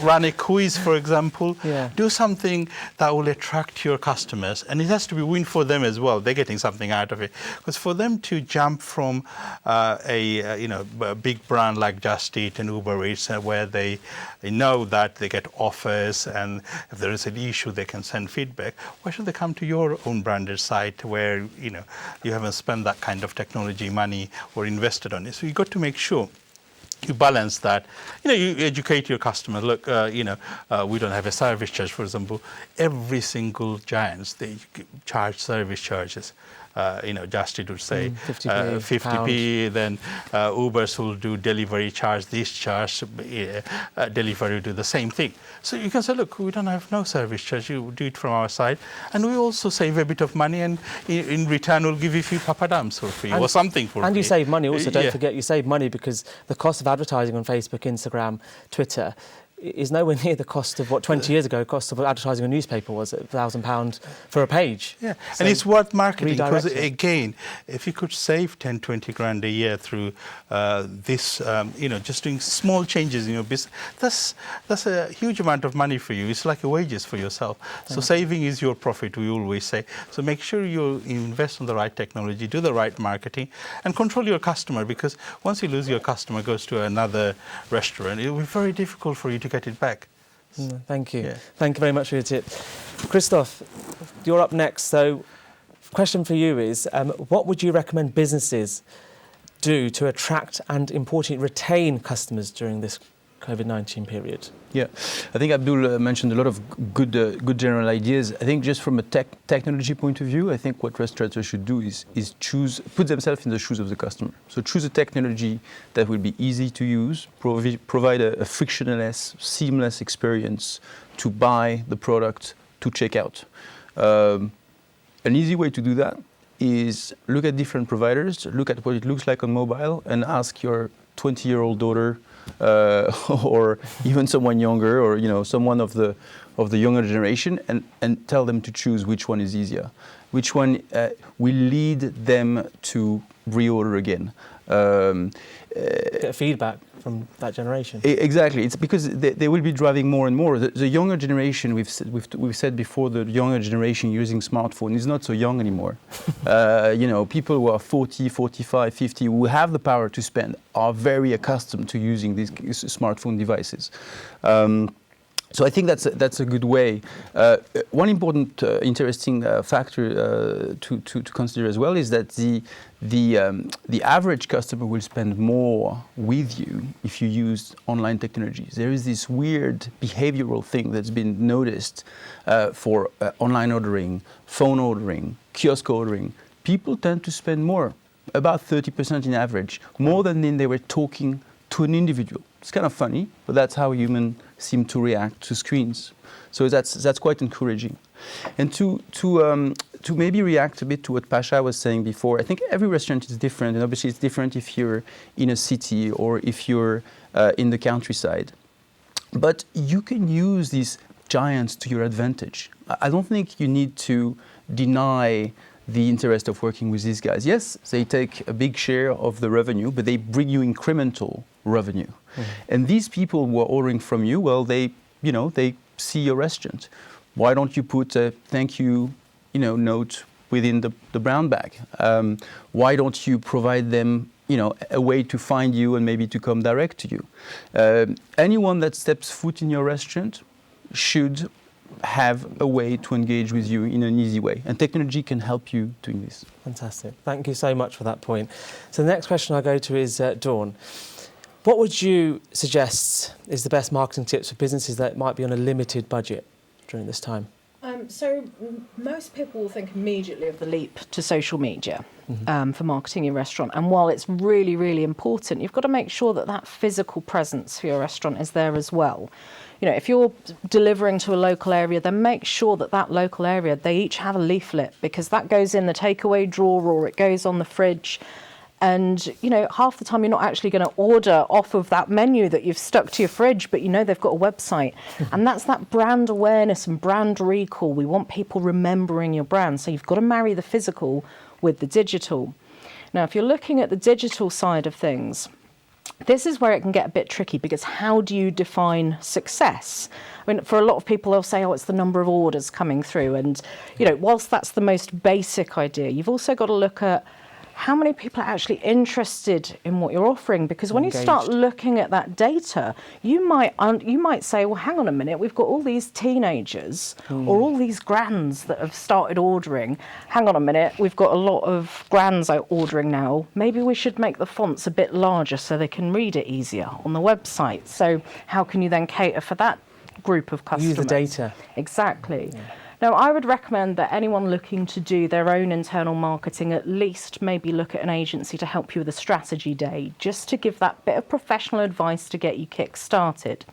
run a quiz, for example. Do something that will attract your customers, and it has to be win for them as well. They're getting something out of it, because for them to jump from a big brand like Just Eat and Uber Eats, where they know that they get offers, and if there is an issue they can send feedback, why should they come to your own branded site where you haven't spent that kind of technology money or invested on it? So you got to make sure you balance that. You educate your customer. Look, we don't have a service charge, for example. Every single giants, they charge service charges. Just Eat would say 50p, then Ubers will do delivery charge, this charge, delivery do the same thing. So you can say, look, we don't have no service charge, you do it from our side, and we also save a bit of money, and in return we'll give you a few papadums for free, or something for free. And you save money also, don't forget, you save money because the cost of advertising on Facebook, Instagram, Twitter is nowhere near the cost of what 20 years ago cost of advertising a newspaper was, at £1,000 for a page. So and it's worth marketing, because again, if you could save 10, 20 grand a year through this, just doing small changes in your business, that's a huge amount of money for you. It's like a wages for yourself. So saving is your profit, we always say. So make sure you invest in the right technology, do the right marketing, and control your customer, because once you lose your customer, goes to another restaurant, it will be very difficult for you to get it back. Thank you. Thank you very much for your tip. Christoph, you're up next. So question for you is, what would you recommend businesses do to attract and, importantly, retain customers during this COVID-19 period? I think Abdul mentioned a lot of good general ideas. I think just from a technology point of view, I think what restaurateurs should do is put themselves in the shoes of the customer. So choose a technology that will be easy to use, provide a frictionless, seamless experience to buy the product, to check out. An easy way to do that is look at different providers, look at what it looks like on mobile, and ask your 20-year-old daughter or even someone younger, or someone of the younger generation, and tell them to choose which one is easier, which one will lead them to reorder again. Get feedback from that generation. Exactly. It's because they will be driving more and more. The younger generation, we've said before, the younger generation using smartphone is not so young anymore. People who are 40, 45, 50, who have the power to spend, are very accustomed to using these smartphone devices. So I think that's a good way. One important, interesting factor to consider as well is that the average customer will spend more with you if you use online technologies. There is this weird behavioral thing that's been noticed for online ordering, phone ordering, kiosk ordering. People tend to spend more, about 30% in average, more than when they were talking to an individual. It's kind of funny, but that's how humans seem to react to screens. So that's quite encouraging. And to maybe react a bit to what Pasha was saying before, I think every restaurant is different, and obviously it's different if you're in a city or if you're in the countryside. But you can use these giants to your advantage. I don't think you need to deny the interest of working with these guys. Yes, they take a big share of the revenue, but they bring you incremental revenue. And these people who are ordering from you, well, they see your restaurant. Why don't you put a thank you, note within the brown bag? Why don't you provide them, a way to find you and maybe to come direct to you? Anyone that steps foot in your restaurant should have a way to engage with you in an easy way. And technology can help you doing this. Fantastic. Thank you so much for that point. So the next question I go to is Dawn. What would you suggest is the best marketing tips for businesses that might be on a limited budget during this time? Most people will think immediately of the leap to social media for marketing your restaurant. And while it's really, really important, you've got to make sure that that physical presence for your restaurant is there as well. You know, if you're delivering to a local area, then make sure that that local area, they each have a leaflet, because that goes in the takeaway drawer or it goes on the fridge. And, you know, half the time you're not actually going to order off of that menu that you've stuck to your fridge, but you know they've got a website. And that's that brand awareness and brand recall. We want people remembering your brand. So you've got to marry the physical with the digital. Now, if you're looking at the digital side of things, this is where it can get a bit tricky, because how do you define success? I mean, for a lot of people, they'll say, oh, it's the number of orders coming through. And, you know, whilst that's the most basic idea, you've also got to look at how many people are actually interested in what you're offering, because when you start looking at that data, you might say, well, hang on a minute, we've got all these teenagers or all these grands that have started ordering. Hang on a minute, we've got a lot of grands out ordering now. Maybe we should make the fonts a bit larger so they can read it easier on the website. So how can you then cater for that group of customers? Use the data. Exactly. Yeah. Now, I would recommend that anyone looking to do their own internal marketing at least maybe look at an agency to help you with a strategy day, just to give that bit of professional advice to get you kick-started.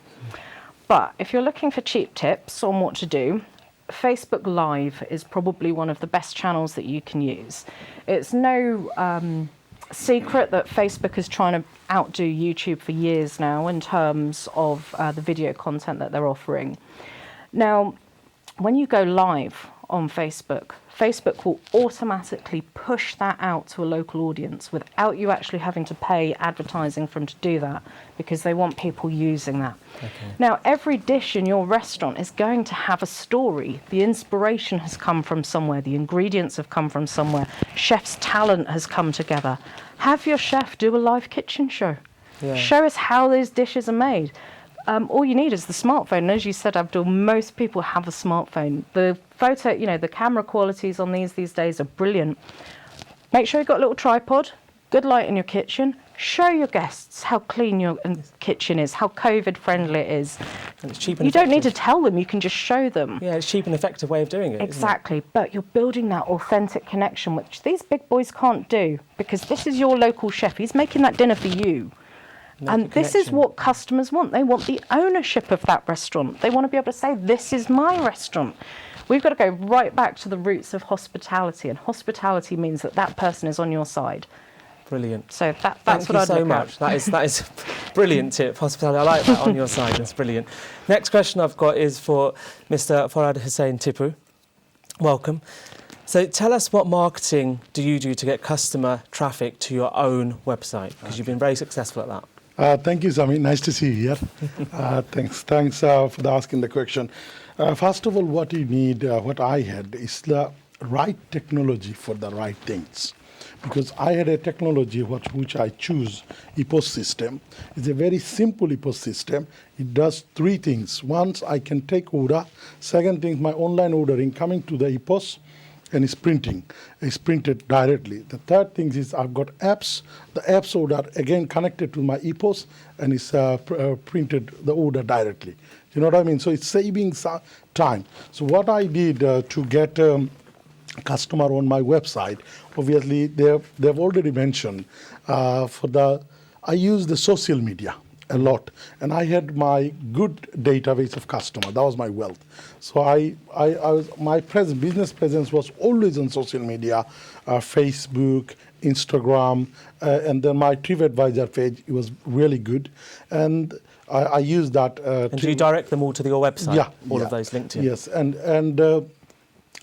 But if you're looking for cheap tips on what to do, Facebook Live is probably one of the best channels that you can use. It's no secret that Facebook is trying to outdo YouTube for years now in terms of the video content that they're offering. Now, when you go live on Facebook, Facebook will automatically push that out to a local audience without you actually having to pay advertising for them to do that, because they want people using that. Okay. Now, every dish in your restaurant is going to have a story. The inspiration has come from somewhere. The ingredients have come from somewhere. Chef's talent has come together. Have your chef do a live kitchen show. Yeah. Show us how those dishes are made. All you need is the smartphone. And as you said, Abdul, most people have a smartphone. The photo, you know, the camera qualities on these days are brilliant. Make sure you've got a little tripod, good light in your kitchen. Show your guests how clean your kitchen is, how COVID friendly it is. And it's cheap and you don't need to tell them, you can just show them. Yeah, it's a cheap and effective way of doing it. Exactly, but you're building that authentic connection, which these big boys can't do, because this is your local chef. He's making that dinner for you. And this is what customers want. They want the ownership of that restaurant. They want to be able to say, this is my restaurant. We've got to go right back to the roots of hospitality. And hospitality means that that person is on your side. Brilliant. So that's Thank what I'd you so look much. at. That is a brilliant tip. Hospitality. I like that, on your side. That's brilliant. Next question I've got is for Mr. Farhad Hussain Tipu. Welcome. So tell us, what marketing do you do to get customer traffic to your own website? Because you've been very successful at that. Thank you, Sami. Nice to see you here. Thanks for asking the question. First of all, what you need, what I had, is the right technology for the right things. Because I had a technology which I choose, EPOS system. It's a very simple EPOS system. It does three things. Once I can take order. Second thing, my online ordering coming to the EPOS, and it's printing. It's printed directly. The third thing is I've got apps. The apps order again connected to my EPOS, and it's printed the order directly. You know what I mean? So it's saving time. So what I did to get customer on my website, obviously they've already mentioned I use the social media a lot, and I had my good database of customer. That was my wealth. So my business presence was always on social media, Facebook, Instagram, and then my TripAdvisor page. It was really good, and I use that. And do you direct them all to your website? Yeah, all of those linked in. Yes, and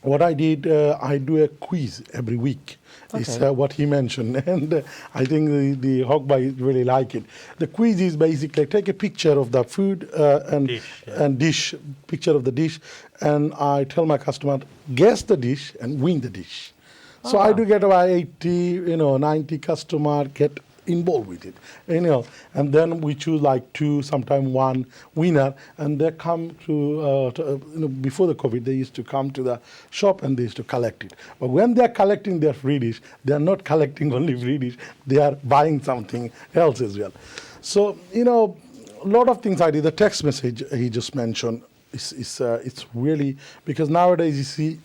what I did, I do a quiz every week. Okay. Is what he mentioned, and I think the Hogby really like it. The quiz is basically take a picture of the food and dish, picture of the dish, and I tell my customer, guess the dish and win the dish. So I do get about 80, 90 customer get involved with it, and then we choose like 2, sometimes 1 winner, and they come to before the COVID, they used to come to the shop and they used to collect it. But when they are collecting their free dish, they are not collecting only free dish, they are buying something else as well. So, a lot of things I did. The text message he just mentioned, It's really, because nowadays you see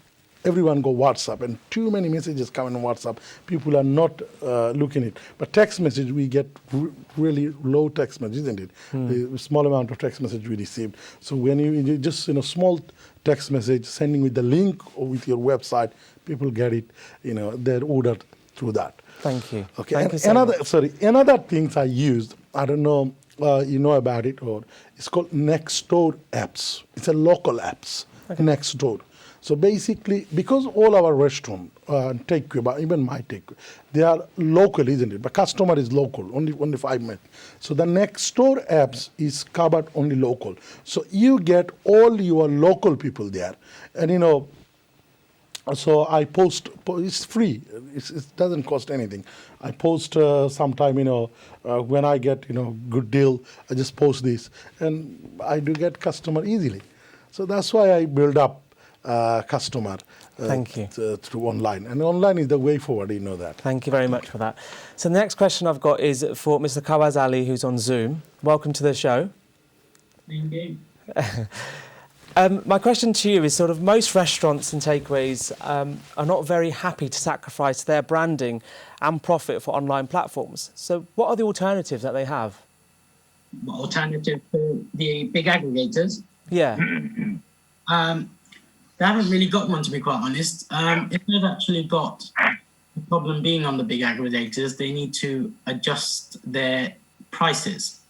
everyone go WhatsApp and too many messages come on WhatsApp. People are not looking at it. But text message, we get really low text message, isn't it? The small amount of text message we received. So when you just small text message sending with the link or with your website, people get it, their order through that. Thank you. Okay. Thank you so much. Another things I used, I don't know you know about it, or it's called Nextdoor apps. It's a local apps, Nextdoor. So basically, because all our restaurant, takeaway, even my takeaway, they are local, isn't it? But customer is local, only 5 minutes. So the Nextdoor apps is covered only local. So you get all your local people there, and so I post. It's free. It doesn't cost anything. I post sometime. When I get good deal, I just post this, and I do get customer easily. So that's why I build up customer. Thank you. Through online, and online is the way forward. You know that. Thank you very much for that. So the next question I've got is for Mr. Kawaz Ali, who's on Zoom. Welcome to the show. Thank you. My question to you is sort of most restaurants and takeaways are not very happy to sacrifice their branding and profit for online platforms. So what are the alternatives that they have? Alternative to the big aggregators? Yeah. They haven't really got one, to be quite honest. If they've actually got a problem being on the big aggregators, they need to adjust their prices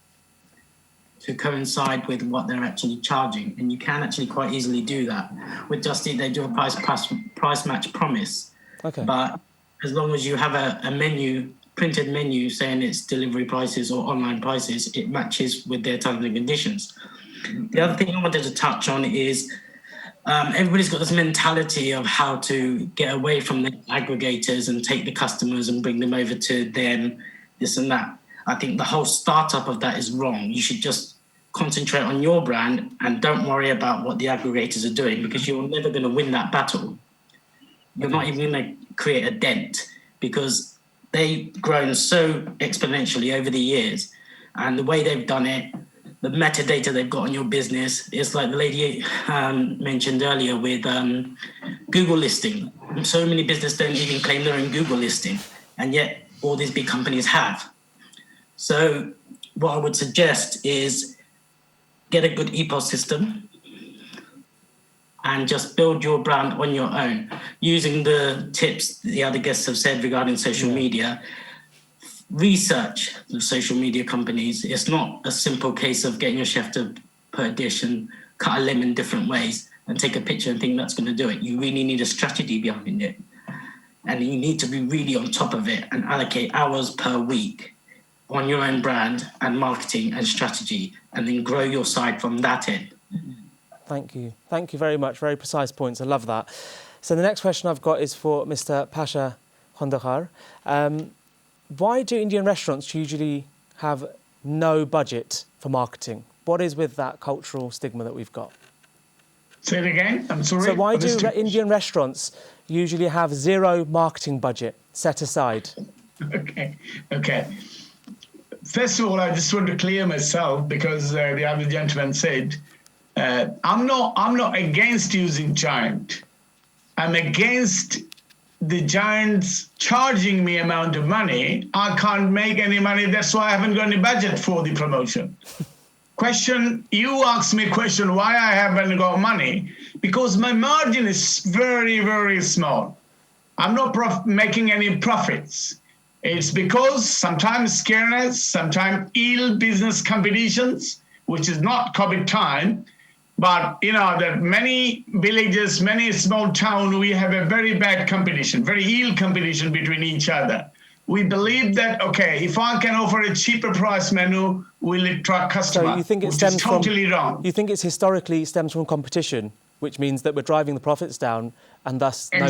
to coincide with what they're actually charging. And you can actually quite easily do that. With Just Eat, they do a price match promise. Okay. But as long as you have a menu, printed menu saying it's delivery prices or online prices, it matches with their terms and conditions. The other thing I wanted to touch on is everybody's got this mentality of how to get away from the aggregators and take the customers and bring them over to them, this and that. I think the whole startup of that is wrong. You should just concentrate on your brand and don't worry about what the aggregators are doing, because you're never going to win that battle. You're not even going to create a dent, because they've grown so exponentially over the years, and the way they've done it, the metadata they've got on your business, is like the lady mentioned earlier with Google listing. So many businesses don't even claim their own Google listing, and yet all these big companies have. So what I would suggest is get a good EPOS system and just build your brand on your own, using the tips the other guests have said regarding social media. Research the social media companies. It's not a simple case of getting your chef to put a dish and cut a lemon different ways and take a picture and think that's going to do it. You really need a strategy behind it. And you need to be really on top of it and allocate hours per week on your own brand and marketing and strategy, and then grow your site from that end. Thank you. Thank you very much. Very precise points. I love that. So the next question I've got is for Mr. Pasha Khondakar. Why do Indian restaurants usually have no budget for marketing? What is with that cultural stigma that we've got? Say it again. I'm sorry. So why do Indian restaurants usually have zero marketing budget set aside? Okay. First of all, I just want to clear myself, because the other gentleman said, I'm not against using Giant. I'm against the Giants charging me amount of money. I can't make any money. That's why I haven't got any budget for the promotion. You asked me a question why I haven't got money. Because my margin is very, very small. I'm not making any profits. It's because sometimes scareness, sometimes ill business competitions, which is not COVID time, but that many villages, many small towns, we have a very bad competition, very ill competition between each other. We believe that, okay, if I can offer a cheaper price menu, will attract customers, so you think it which is totally wrong. You think it's historically stems from competition, which means that we're driving the profits down and thus no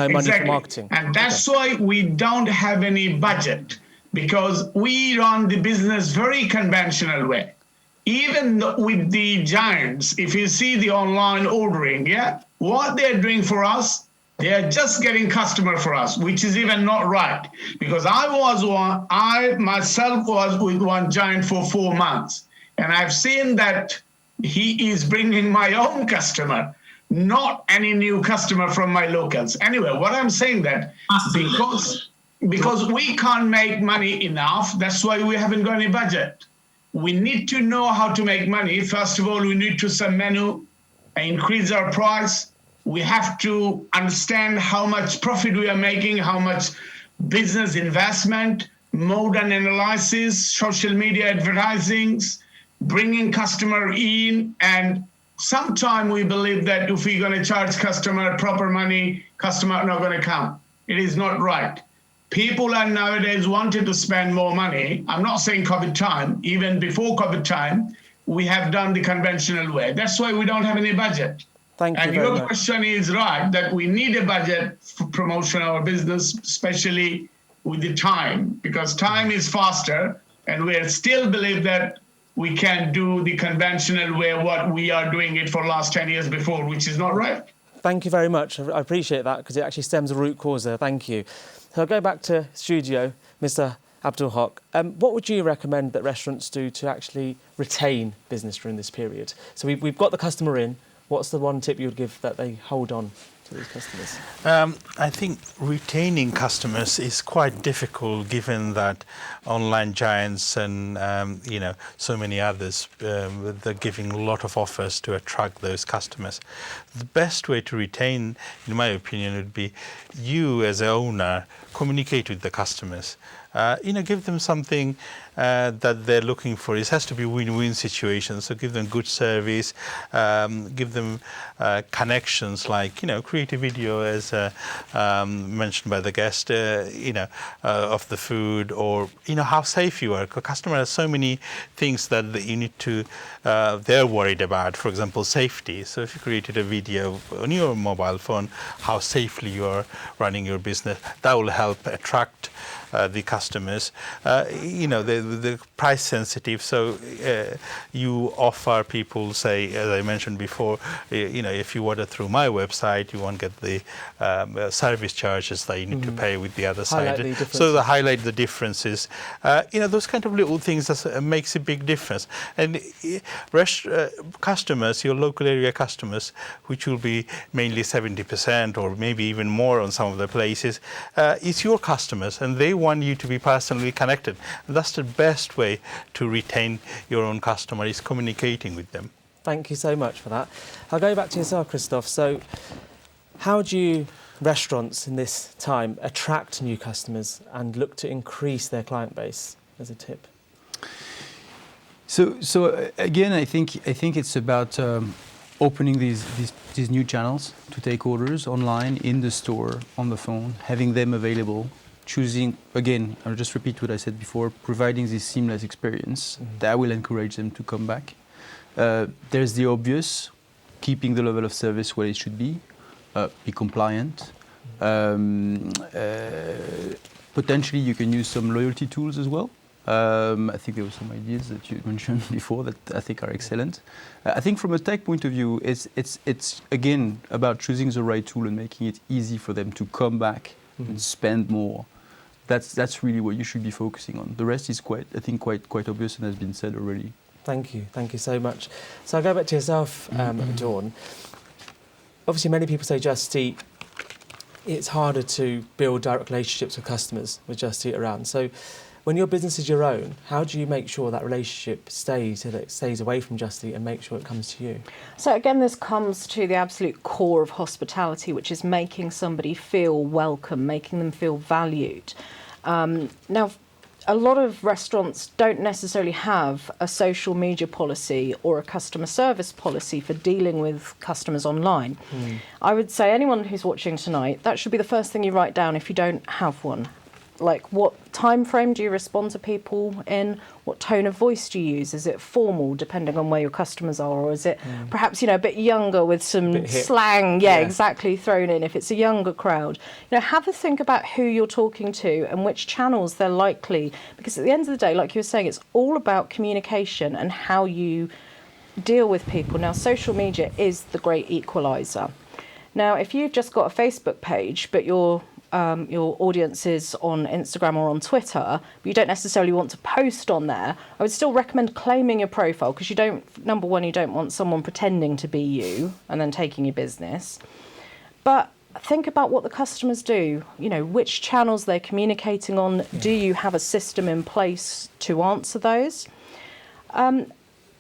money for marketing. And that's why we don't have any budget, because we run the business very conventional way. Even with the Giants, if you see the online ordering, what they're doing for us, they are just getting customer for us, which is even not right. Because I myself was with one Giant for 4 months, and I've seen that he is bringing my own customer, not any new customer from my locals. Anyway, what I'm saying that because we can't make money enough, that's why we haven't got any budget. We need to know how to make money. First of all, we need to sell menu, increase our price. We have to understand how much profit we are making, how much business investment, modern analysis, social media advertising, bringing customer in. And sometimes we believe that if we're going to charge customer proper money, customer not going to come. It is not right. People are nowadays wanting to spend more money. I'm not saying COVID time, even before COVID time, we have done the conventional way. That's why we don't have any budget. Thank you and very your much. question is right, that we need a budget for promotion of our business, especially with the time, because time is faster, and we still believe that we can do the conventional way, what we are doing it for the last 10 years before, which is not right. Thank you very much. I appreciate that because it actually stems the root cause there. Thank you. So I'll go back to studio, Mr. Abdul Haq. What would you recommend that restaurants do to actually retain business during this period? So we've got the customer in. What's the one tip you would give that they hold on to these customers? I think retaining customers is quite difficult given that online giants and so many others, they're giving a lot of offers to attract those customers. The best way to retain, in my opinion, would be you as an owner communicate with the customers. Give them something that they're looking for. It has to be win-win situation. So give them good service, give them connections like, create a video as mentioned by the guest, of the food, or, how safe you are. Because customer has so many things that you need to, they're worried about. For example, safety. So if you created a video on your mobile phone, how safely you are running your business, that will help attract the customers. They're price sensitive, so you offer people, say, as I mentioned before, if you order through my website, you won't get the service charges that you need to pay with the other side. So they highlight the differences. Those kind of little things that makes a big difference. And customers, your local area customers, which will be mainly 70% or maybe even more on some of the places, it's your customers, and they want you to be personally connected. And that's the best way to retain your own customer, is communicating with them. Thank you so much for that. I'll go back to yourself, Christoph. So how do restaurants in this time attract new customers and look to increase their client base, as a tip? So again, I think it's about opening these new channels to take orders online, in the store, on the phone, having them available. Choosing, again, I'll just repeat what I said before, providing this seamless experience that will encourage them to come back. There's the obvious, keeping the level of service where it should be compliant. Potentially you can use some loyalty tools as well. I think there were some ideas that you mentioned before that I think are excellent. I think from a tech point of view, it's again about choosing the right tool and making it easy for them to come back and spend more. That's really what you should be focusing on. The rest is quite obvious and has been said already. Thank you so much. So I'll go back to yourself, Dawn. Obviously, many people say Just Eat. It's harder to build direct relationships with customers with Just Eat around. So when your business is your own, how do you make sure that relationship stays, so that it stays away from Just Eat and make sure it comes to you? So again, this comes to the absolute core of hospitality, which is making somebody feel welcome, making them feel valued. Now, a lot of restaurants don't necessarily have a social media policy or a customer service policy for dealing with customers online. I would say anyone who's watching tonight, that should be the first thing you write down if you don't have one. Like, what time frame do you respond to people in? What tone of voice do you use? Is it formal, depending on where your customers are, or is it perhaps a bit younger with some slang? Yeah, exactly, thrown in if it's a younger crowd. Have a think about who you're talking to and which channels they're likely, because at the end of the day, like you were saying, it's all about communication and how you deal with people. Now, social media is the great equalizer. Now, if you've just got a Facebook page, but you're your audiences on Instagram or on Twitter, but you don't necessarily want to post on there, I would still recommend claiming your profile, because you don't, number one, you don't want someone pretending to be you and then taking your business. But think about what the customers do, you know, which channels they're communicating on. Do you have a system in place to answer those?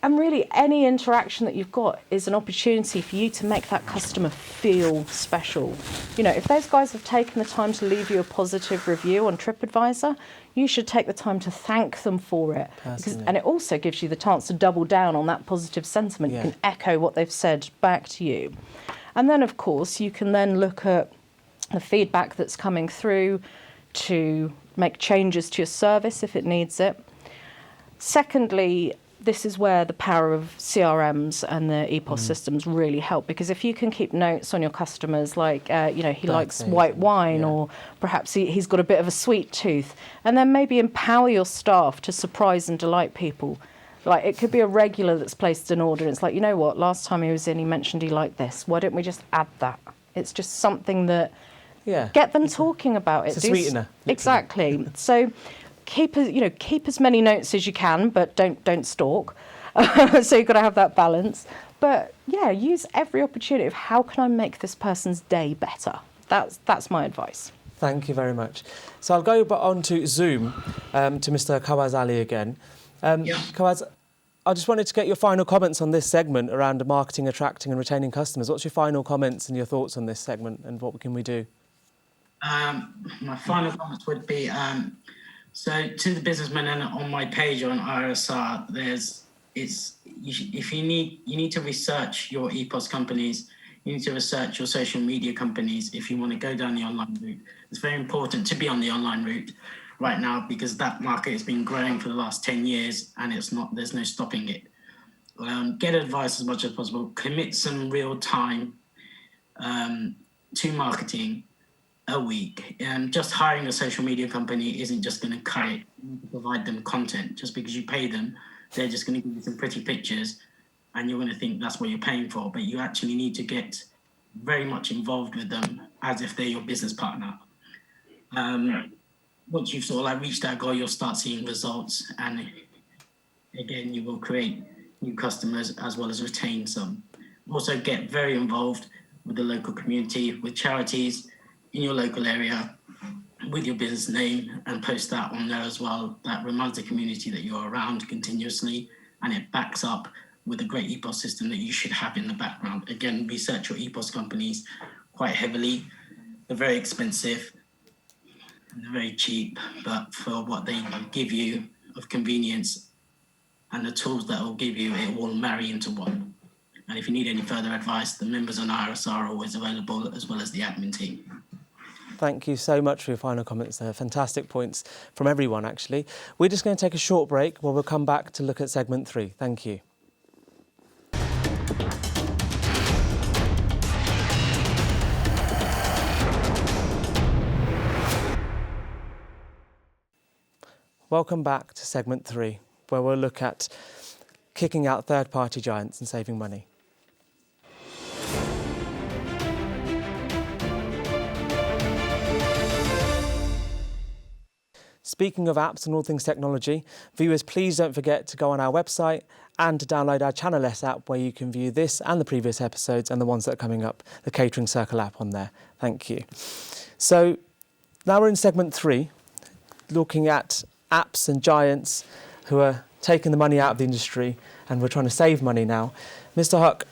And really, any interaction that you've got is an opportunity for you to make that customer feel special. You know, if those guys have taken the time to leave you a positive review on TripAdvisor, you should take the time to thank them for it. And it also gives you the chance to double down on that positive sentiment. You can echo what they've said back to you. And then, of course, you can then look at the feedback that's coming through to make changes to your service if it needs it. Secondly, this is where the power of CRMs and the EPOS systems really help, because if you can keep notes on your customers, like, you know, he likes white wine, or perhaps he's got a bit of a sweet tooth, and then maybe empower your staff to surprise and delight people. Like, it could be a regular that's placed an order, and it's like, you know what, last time he was in, he mentioned he liked this. Why don't we just add that? It's just something that, get them talking about it. It's a sweetener. Exactly. So keep as many notes as you can, but don't stalk. So you've got to have that balance. But yeah, use every opportunity of how can I make this person's day better. That's my advice. Thank you very much. So I'll go on to Zoom to Mr. Kawaz Ali again. Kawaz, I just wanted to get your final comments on this segment around marketing, attracting and retaining customers. What's your final comments and your thoughts on this segment, and what can we do? My final comments would be, so to the businessmen, and on my page on IRSR, you need to research your EPOS companies. You need to research your social media companies if you want to go down the online route. It's very important to be on the online route right now, because that market has been growing for the last 10 years and there's no stopping it. Get advice as much as possible. Commit some real time to marketing a week. Just hiring a social media company isn't just going to cut it. You need to provide them content. Just because you pay them, they're just going to give you some pretty pictures and you're going to think that's what you're paying for. But you actually need to get very much involved with them as if they're your business partner. Once you've sort of like reached that goal, you'll start seeing results, and again, you will create new customers as well as retain some. Also, get very involved with the local community, with charities in your local area, with your business name, and post that on there as well. That reminds the community that you're around continuously, and it backs up with a great EPOS system that you should have in the background. Again, research your EPOS companies quite heavily. They're very expensive. They're very cheap, but for what they give you of convenience and the tools that will give you, it will marry into one. And if you need any further advice, the members on IRSR are always available, as well as the admin team. Thank you so much for your final comments there. Fantastic points from everyone, actually. We're just going to take a short break while we'll come back to look at segment 3. Thank you. Welcome back to segment 3, where we'll look at kicking out third-party giants and saving money. Speaking of apps and all things technology, viewers, please don't forget to go on our website and to download our Channel S app, where you can view this and the previous episodes and the ones that are coming up, the Catering Circle app on there. Thank you. So now we're in segment 3, looking at apps and giants who are taking the money out of the industry, and we're trying to save money now. Mr. Huck,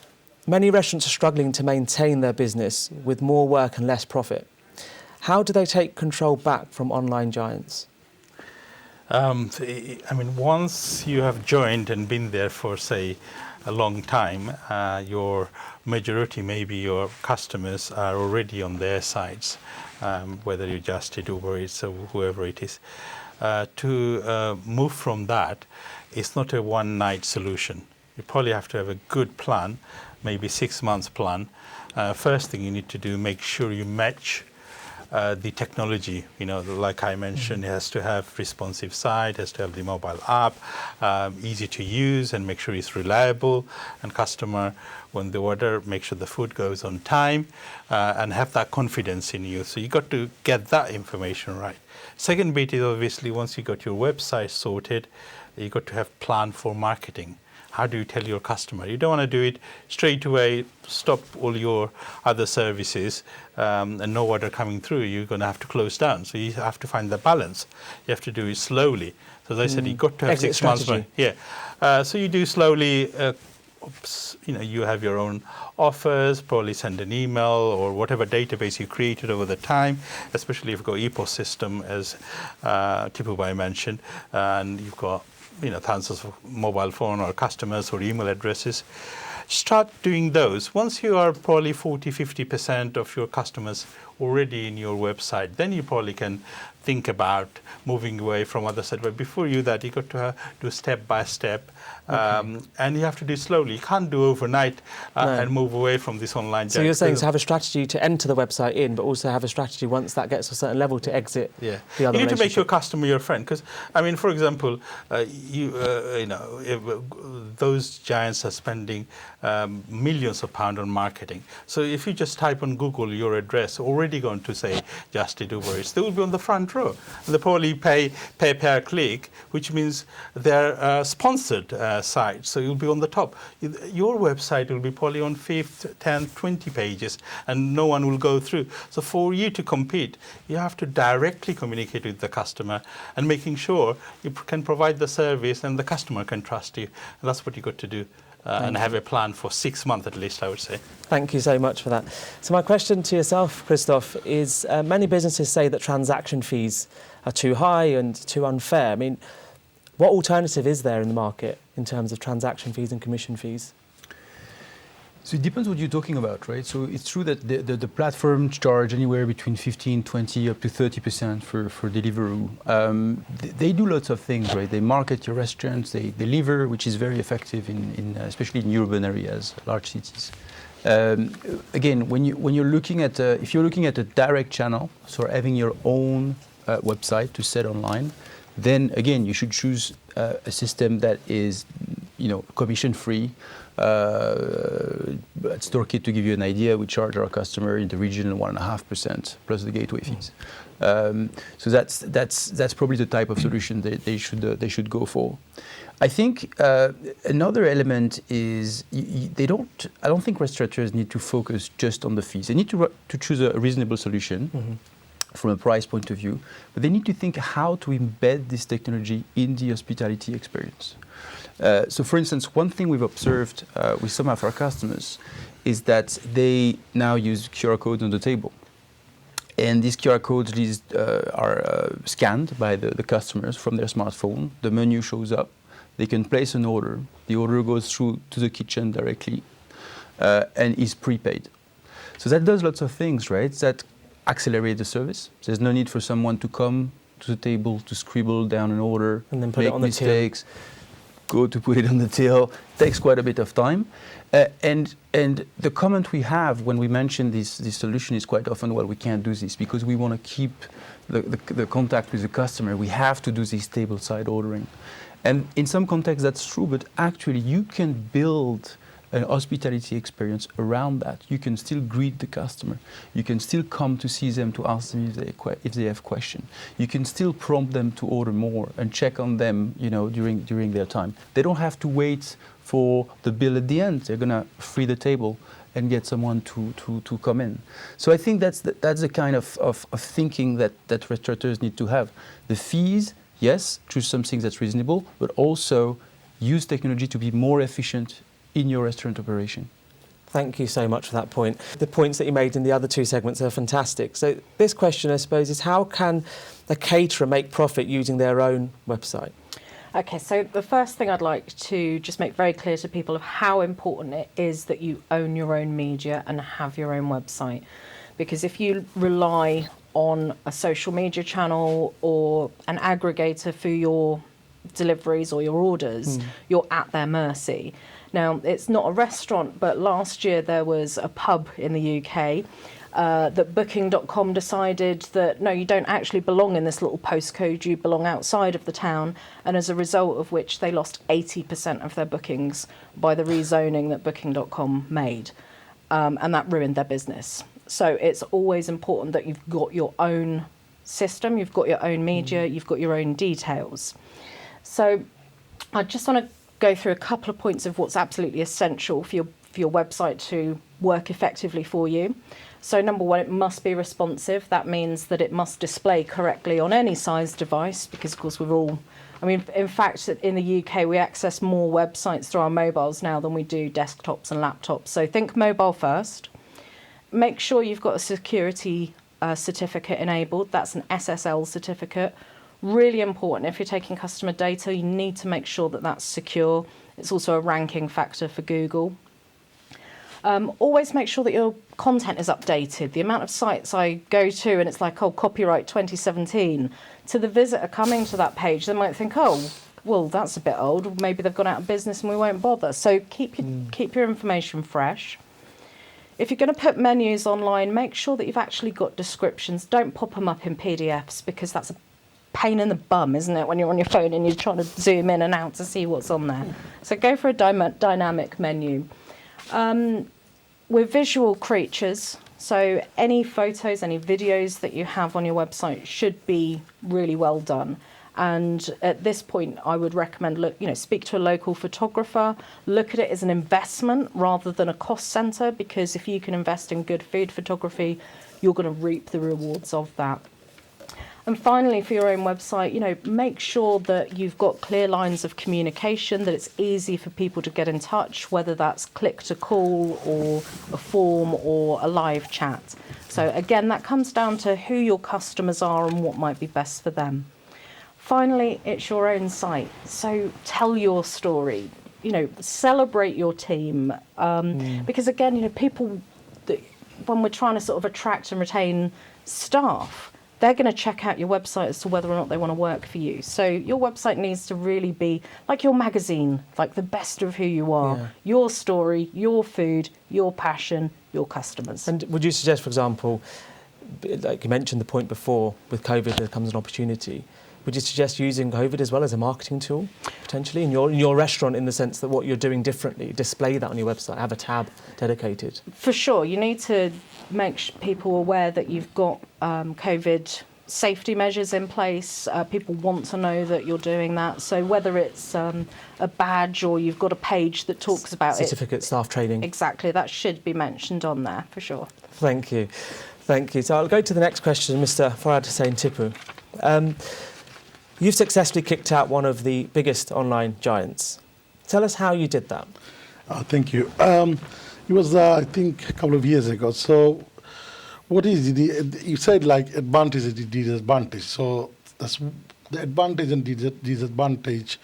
many restaurants are struggling to maintain their business with more work and less profit. How do they take control back from online giants? I mean, once you have joined and been there for, say, a long time, your majority, maybe your customers, are already on their sites, whether you just did Uber Eats or whoever it is. To move from that, it's not a one-night solution. You probably have to have a good plan, maybe 6 months plan. First thing you need to do, make sure you match the technology, like I mentioned, it has to have responsive site, has to have the mobile app, easy to use, and make sure it's reliable. And customer, when they order, make sure the food goes on time, and have that confidence in you. So you got to get that information right. Second bit is obviously once you got your website sorted, you got to have plan for marketing. How do you tell your customer? You don't want to do it straight away, stop all your other services, and no order coming through. You're going to have to close down. So you have to find the balance. You have to do it slowly. So as I said, you've got to have Exit 6 months. strategy. Yeah. So you do slowly. You have your own offers, probably send an email or whatever database you created over the time, especially if you've got EPOS system, as Tipubai mentioned, and you've got thousands of mobile phone or customers or email addresses. Start doing those. Once you are probably 40-50% of your customers already in your website, then you probably can think about moving away from other sites. But before you that, you got to do step by step, and you have to do it slowly. You can't do overnight and move away from this online. So you're saying to have a strategy to enter the website in, but also have a strategy once that gets to a certain level to exit the other. You need to make your customer your friend, because for example, those giants are spending millions of pounds on marketing. So if you just type on Google your address, already going to say Just Eat Uber Eats, they will be on the front row. And they probably pay per click, which means they're sponsored sites. So you'll be on the top. Your website will be probably on 5th, 10th, 20 pages, and no one will go through. So for you to compete, you have to directly communicate with the customer and making sure you can provide the service and the customer can trust you. And that's what you got to do. And have a plan for 6 months at least, I would say. Thank you so much for that. So my question to yourself, Christoph, is many businesses say that transaction fees are too high and too unfair. I mean, what alternative is there in the market in terms of transaction fees and commission fees? So it depends what you're talking about, right? So it's true that the platform charge anywhere between 15, 20, up to 30% for Deliveroo. They do lots of things, right? They market your restaurants, they deliver, which is very effective especially in urban areas, large cities. Again, when you're looking at if you're looking at a direct channel, so having your own website to set online, then again you should choose a system that is, commission free. At StoreKit, to give you an idea, we charge our customer in the region of 1.5% plus the gateway fees. So that's probably the type of solution they should go for. I think another element is I don't think restaurateurs need to focus just on the fees. They need to choose a reasonable solution. From a price point of view, but they need to think how to embed this technology in the hospitality experience. So for instance, one thing we've observed with some of our customers is that they now use QR codes on the table. And these QR codes are scanned by the customers from their smartphone. The menu shows up. They can place an order. The order goes through to the kitchen directly and is prepaid. So that does lots of things, right? That accelerate the service. There's no need for someone to come to the table to scribble down an order, and then put make it on the mistakes, go to put it on the till. Takes quite a bit of time. And the comment we have when we mention this solution is quite often, well, we can't do this because we want to keep the contact with the customer. We have to do this table-side ordering. And in some contexts that's true, but actually you can build an hospitality experience around that. You can still greet the customer. You can still come to see them to ask them if they have questions. You can still prompt them to order more and check on them, during their time. They don't have to wait for the bill at the end. They're gonna free the table and get someone to come in. So I think that's the kind of thinking that restaurateurs need to have. The fees, yes, choose something that's reasonable, but also use technology to be more efficient in your restaurant operation. Thank you so much for that point. The points that you made in the other two segments are fantastic. So this question, I suppose, is how can a caterer make profit using their own website? Okay, so the first thing I'd like to just make very clear to people of how important it is that you own your own media and have your own website. Because if you rely on a social media channel or an aggregator for your deliveries or your orders, you're at their mercy. Now, it's not a restaurant, but last year there was a pub in the UK that Booking.com decided that no, you don't actually belong in this little postcode, you belong outside of the town, and as a result of which they lost 80% of their bookings by the rezoning that Booking.com made, and that ruined their business. So it's always important that you've got your own system, you've got your own media, you've got your own details. So I just want to go through a couple of points of what's absolutely essential for your website to work effectively for you. So number one, it must be responsive. That means that it must display correctly on any size device, because of course in fact, in the UK, we access more websites through our mobiles now than we do desktops and laptops. So think mobile first. Make sure you've got a security certificate enabled. That's an SSL certificate. Really important. If you're taking customer data, you need to make sure that that's secure. It's also a ranking factor for Google. Always make sure that your content is updated. The amount of sites I go to and it's like, oh, copyright 2017. To the visitor coming to that page, they might think, oh, well, that's a bit old. Maybe they've gone out of business and we won't bother. So keep your information fresh. If you're going to put menus online, make sure that you've actually got descriptions. Don't pop them up in PDFs, because that's a pain in the bum, isn't it, when you're on your phone and you're trying to zoom in and out to see what's on there. So go for a dynamic menu. We're visual creatures, so any photos, any videos that you have on your website should be really well done. And at this point, I would recommend speak to a local photographer. Look at it as an investment rather than a cost center, because if you can invest in good food photography, you're going to reap the rewards of that. And finally, for your own website, make sure that you've got clear lines of communication, that it's easy for people to get in touch, whether that's click to call or a form or a live chat. So again, that comes down to who your customers are and what might be best for them. Finally, it's your own site. So tell your story, celebrate your team. Because again, people, when we're trying to sort of attract and retain staff, they're going to check out your website as to whether or not they want to work for you. So your website needs to really be like your magazine, like the best of who you are, your story, your food, your passion, your customers. And would you suggest, for example, like you mentioned the point before, with COVID there comes an opportunity, would you suggest using COVID as well as a marketing tool, potentially, in your restaurant, in the sense that what you're doing differently, display that on your website, have a tab dedicated? For sure. You need to make people aware that you've got COVID safety measures in place. People want to know that you're doing that. So whether it's a badge or you've got a page that talks about certificate, staff training. Exactly. That should be mentioned on there, for sure. Thank you. Thank you. So I'll go to the next question, Mr. Farhad Hussain Tipu. You've successfully kicked out one of the biggest online giants. Tell us how you did that. Thank you. It was, I think, a couple of years ago. So what is it? You said like advantage and disadvantage. So that's the advantage and disadvantage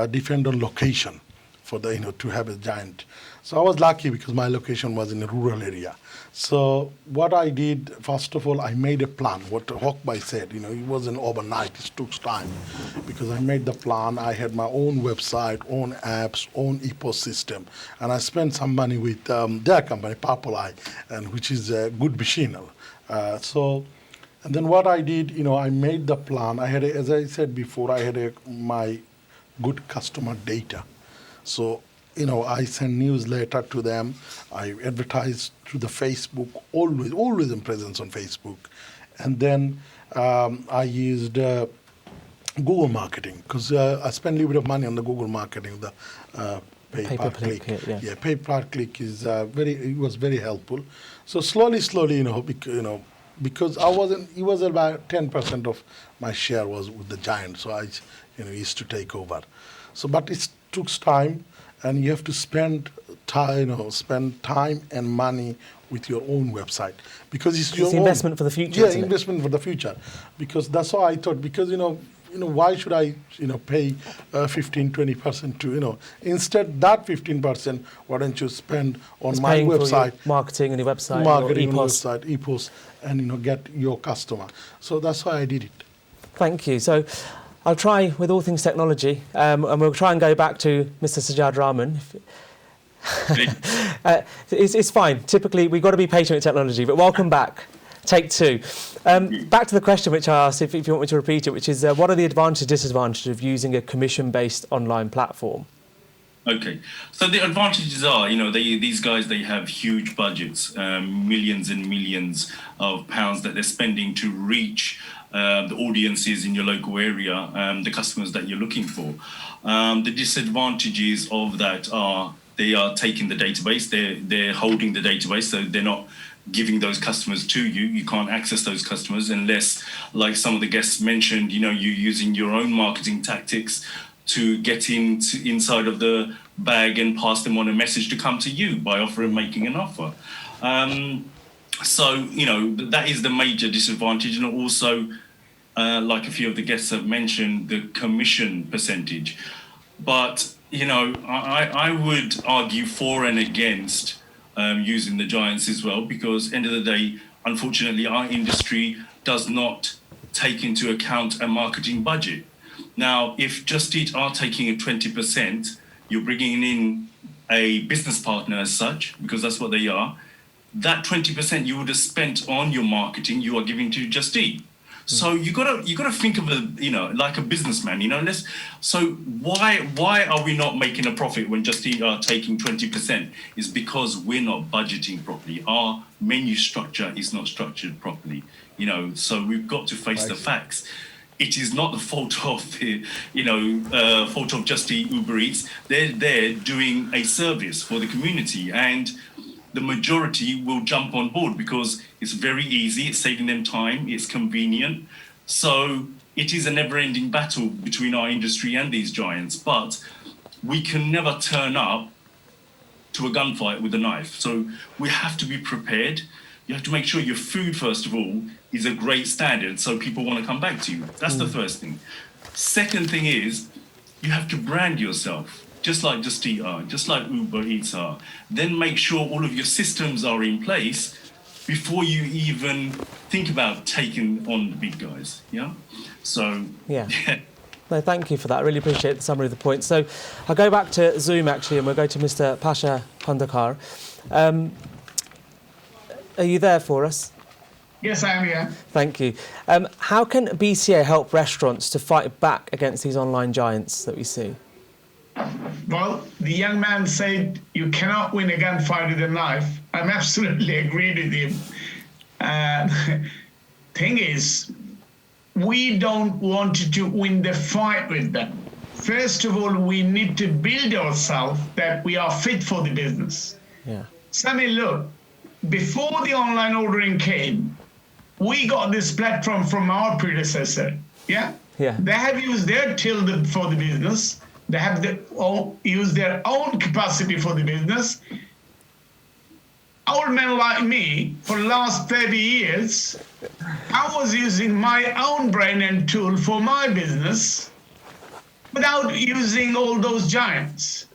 depend on location for the, to have a giant. So I was lucky because my location was in a rural area. So what I did, first of all, I made a plan. What Hawkby said, it wasn't overnight. It took time because I made the plan. I had my own website, own apps, own ecosystem, and I spent some money with their company, Purple Eye, and which is a good machine. And then what I did, I made the plan. I had, as I said before, I had my good customer data. So I send newsletter to them. I advertise through the Facebook, always in presence on Facebook. And then I used Google marketing, because I spend a little bit of money on the Google marketing, the pay-per-click. Pay-per-click is it was very helpful. So slowly, because it was about 10% of my share was with the giant, so I used to take over. So, but it took time. And you have to spend time and money with your own website, because it's your own investment for the future. Yeah, investment for the future. Because that's what I thought. Because why should I pay 15-20% to instead that 15%? Why don't you spend on my website, marketing and your website, e-post, and get your customer. So that's why I did it. Thank you. So I'll try with all things technology, and we'll try and go back to Mr. Sajjad Rahman. It's fine. Typically, we've got to be patient with technology, but welcome back. Take two. Back to the question which I asked, if you want me to repeat it, which is what are the advantages and disadvantages of using a commission-based online platform? Okay, so the advantages are, these guys, they have huge budgets, millions and millions of pounds that they're spending to reach the audiences in your local area, the customers that you're looking for. The disadvantages of that are they are taking the database, they're holding the database, so they're not giving those customers to you. You can't access those customers unless, like some of the guests mentioned, you're using your own marketing tactics to get inside of the bag and pass them on a message to come to you by making an offer. So, that is the major disadvantage. And also, like a few of the guests have mentioned, the commission percentage. But, I would argue for and against using the giants as well, because end of the day, unfortunately, our industry does not take into account a marketing budget. Now, if Just Eat are taking a 20%, you're bringing in a business partner as such, because that's what they are. That 20% you would have spent on your marketing, you are giving to Just Eat. So you gotta think of like a businessman, So why are we not making a profit when Just Eat are taking 20%? Is because we're not budgeting properly. Our menu structure is not structured properly, So we've got to face the facts. It is not the fault of fault of Just Eat, Uber Eats. They're doing a service for the community, and the majority will jump on board because it's very easy, it's saving them time, it's convenient. So it is a never-ending battle between our industry and these giants, but we can never turn up to a gunfight with a knife. So we have to be prepared. You have to make sure your food, first of all, is a great standard so people want to come back to you. That's the first thing. Second thing is you have to brand yourself. Just like Just Eat are, just like Uber Eats are. Then make sure all of your systems are in place before you even think about taking on the big guys, So, yeah. No, thank you for that. I really appreciate the summary of the points. So I'll go back to Zoom, actually, and we'll go to Mr. Pasha Khandakar. Are you there for us? Yes, I am here. Thank you. How can BCA help restaurants to fight back against these online giants that we see? Well, the young man said you cannot win a gunfight with a knife. I'm absolutely agreed with him. Thing is, we don't want to win the fight with them. First of all, we need to build ourselves that we are fit for the business. Yeah. Sammy, look, before the online ordering came, we got this platform from our predecessor. Yeah. They have used their till for the business. They have used their own capacity for the business. Old men like me, for the last 30 years, I was using my own brain and tool for my business without using all those giants.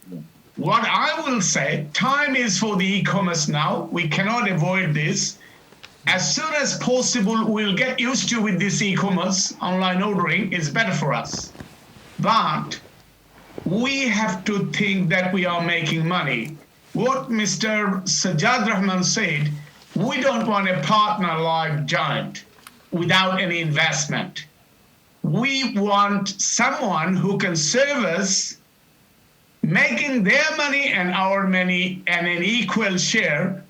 What I will say, time is for the e-commerce now. We cannot avoid this. As soon as possible, we'll get used to with this e-commerce, online ordering is better for us. But we have to think that we are making money. What Mr. Sajjad Rahman said, we don't want a partner like Giant without any investment. We want someone who can serve us, making their money and our money and an equal share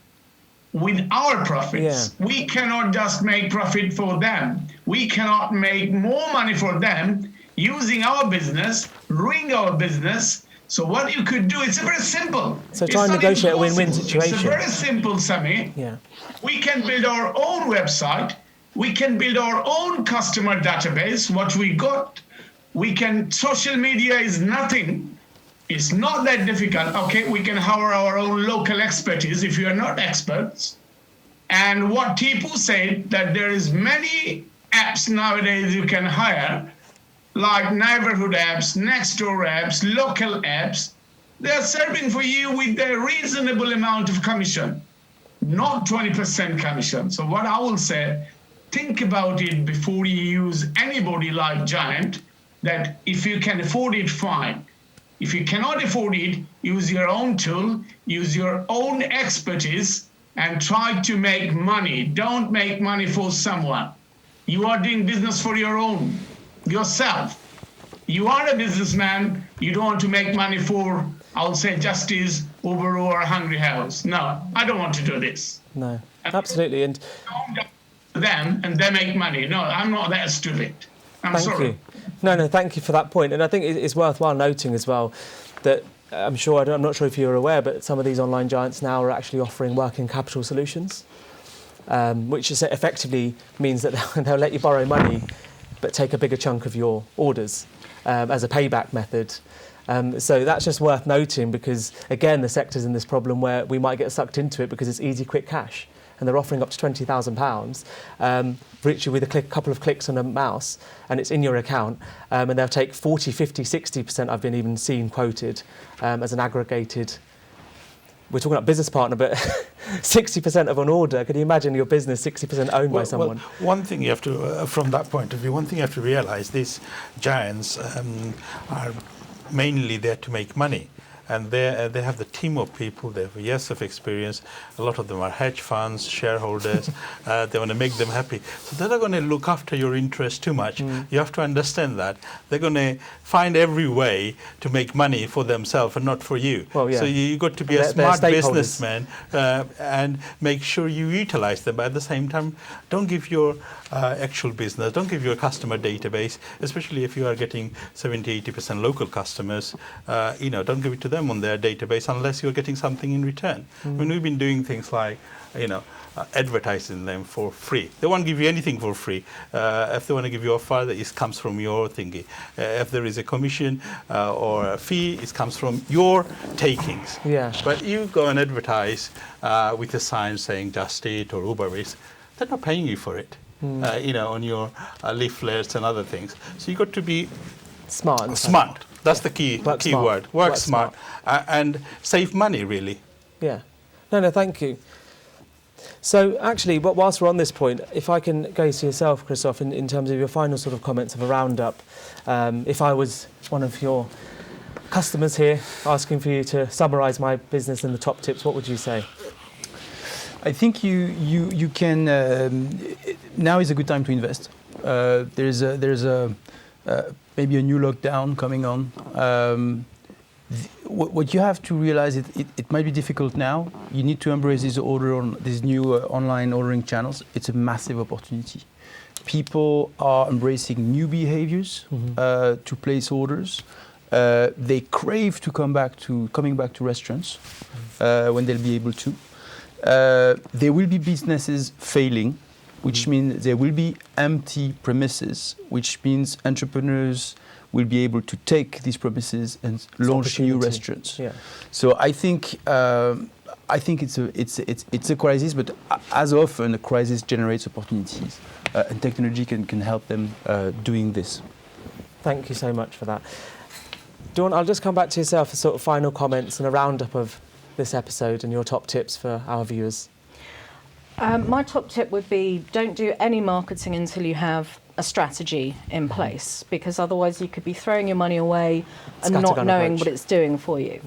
with our profits. Yeah. We cannot just make profit for them. We cannot make more money for them using our business, ruining our business. So what you could do, it's very simple. So try and negotiate a win-win situation. It's very simple, Sami. Yeah. We can build our own website. We can build our own customer database, what we got. Social media is nothing. It's not that difficult. Okay, we can hire our own local expertise if you are not experts. And what Tipu said, that there is many apps nowadays you can hire, like neighborhood apps, next door apps, local apps. They're serving for you with a reasonable amount of commission, not 20% commission. So what I will say, think about it before you use anybody like Giant, that if you can afford it, fine. If you cannot afford it, use your own tool, use your own expertise, and try to make money. Don't make money for someone. You are doing business for yourself. You are a businessman. You don't want to make money for, I'll say, Justice, Uber, or Hungry House. No, I don't want to do this. No, absolutely. And them and they make money. No, I'm not that stupid. I'm thank sorry. you. No, thank you for that point. And I think it's worthwhile noting as well that I'm not sure if you're aware, but some of these online giants now are actually offering working capital solutions, which is effectively means that they'll let you borrow money, but take a bigger chunk of your orders as a payback method. So that's just worth noting because, again, the sector's in this problem where we might get sucked into it because it's easy, quick cash. And they're offering up to £20,000, literally with a couple of clicks on a mouse, and it's in your account. And they'll take 40, 50, 60%, I've been even seen quoted, as an aggregated, we're talking about business partner, but 60% of an order. Can you imagine your business 60% owned by someone? Well, one thing you have to, from that point of view, one thing you have to realise, these giants are mainly there to make money. And they have the team of people, they have years of experience. A lot of them are hedge funds, shareholders. They want to make them happy. So they're not going to look after your interests too much. You have to understand that. They're going to find every way to make money for themselves and not for you. Well, yeah. So you got to be a smart businessman and make sure you utilize them. But at the same time, don't give your actual business, don't give your customer database, especially if you are getting 70, 80% local customers, don't give it to them on their database unless you're getting something in return. I mean, we've been doing things like, advertising them for free. They won't give you anything for free. If they want to give you a offer, it comes from your thingy. If there is a commission or a fee, it comes from your takings. Yeah. But you go and advertise with a sign saying Just Eat or Uber Eats, they're not paying you for it. On your leaflets and other things. So you got to be smart. Smart. That's the key word. Work smart. And save money, really. Yeah. No, thank you. So actually, whilst we're on this point, if I can go to yourself, Christoph, in terms of your final sort of comments of a roundup, if I was one of your customers here asking for you to summarise my business in the top tips, what would you say? I think you can. Now is a good time to invest. There's maybe a new lockdown coming on. What you have to realize, it might be difficult now. You need to embrace these new online ordering channels. It's a massive opportunity. People are embracing new behaviors to place orders. They crave to coming back to restaurants when they'll be able to. There will be businesses failing, which means there will be empty premises, which means entrepreneurs will be able to take these premises and launch new restaurants. Yeah. So I think it's a crisis, but as often a crisis generates opportunities, and technology can help them doing this. Thank you so much for that. Dawn, I'll just come back to yourself for sort of final comments and a roundup of this episode and your top tips for our viewers. My top tip would be don't do any marketing until you have a strategy in place, because otherwise you could be throwing your money away and not knowing what it's doing for you.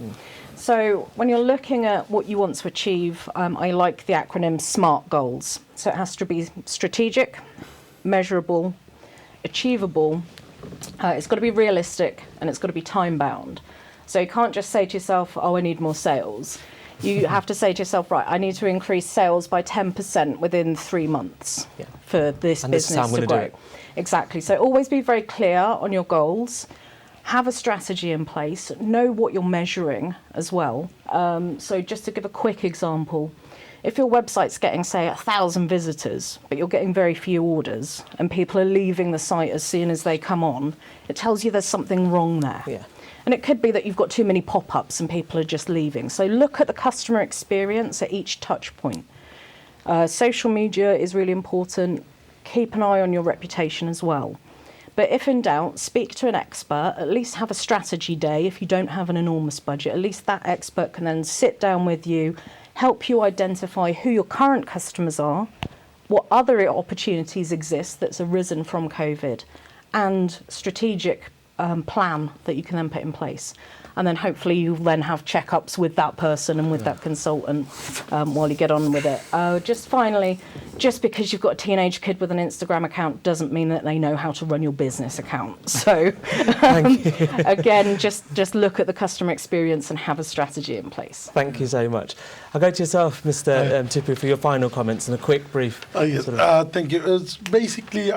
So when you're looking at what you want to achieve, I like the acronym SMART goals. So it has to be strategic, measurable, achievable, it's got to be realistic, and it's got to be time bound. So you can't just say to yourself, I need more sales. You have to say to yourself, right, I need to increase sales by 10% within 3 months for this business to grow. Exactly. So always be very clear on your goals. Have a strategy in place. Know what you're measuring as well. So just to give a quick example, if your website's getting, say, 1,000 visitors, but you're getting very few orders, and people are leaving the site as soon as they come on, it tells you there's something wrong there. Yeah. And it could be that you've got too many pop-ups and people are just leaving. So look at the customer experience at each touch point. Social media is really important. Keep an eye on your reputation as well. But if in doubt, speak to an expert. At least have a strategy day if you don't have an enormous budget. At least that expert can then sit down with you, help you identify who your current customers are, what other opportunities exist that's arisen from COVID, and strategic plan that you can then put in place. and then hopefully you then have checkups with that person and with that consultant while you get on with it. Just finally, just because you've got a teenage kid with an Instagram account doesn't mean that they know how to run your business account. So again, just look at the customer experience and have a strategy in place. Thank you so much. I'll go to yourself, Mr. Tipu, for your final comments and a quick brief. Yes, thank you. It's basically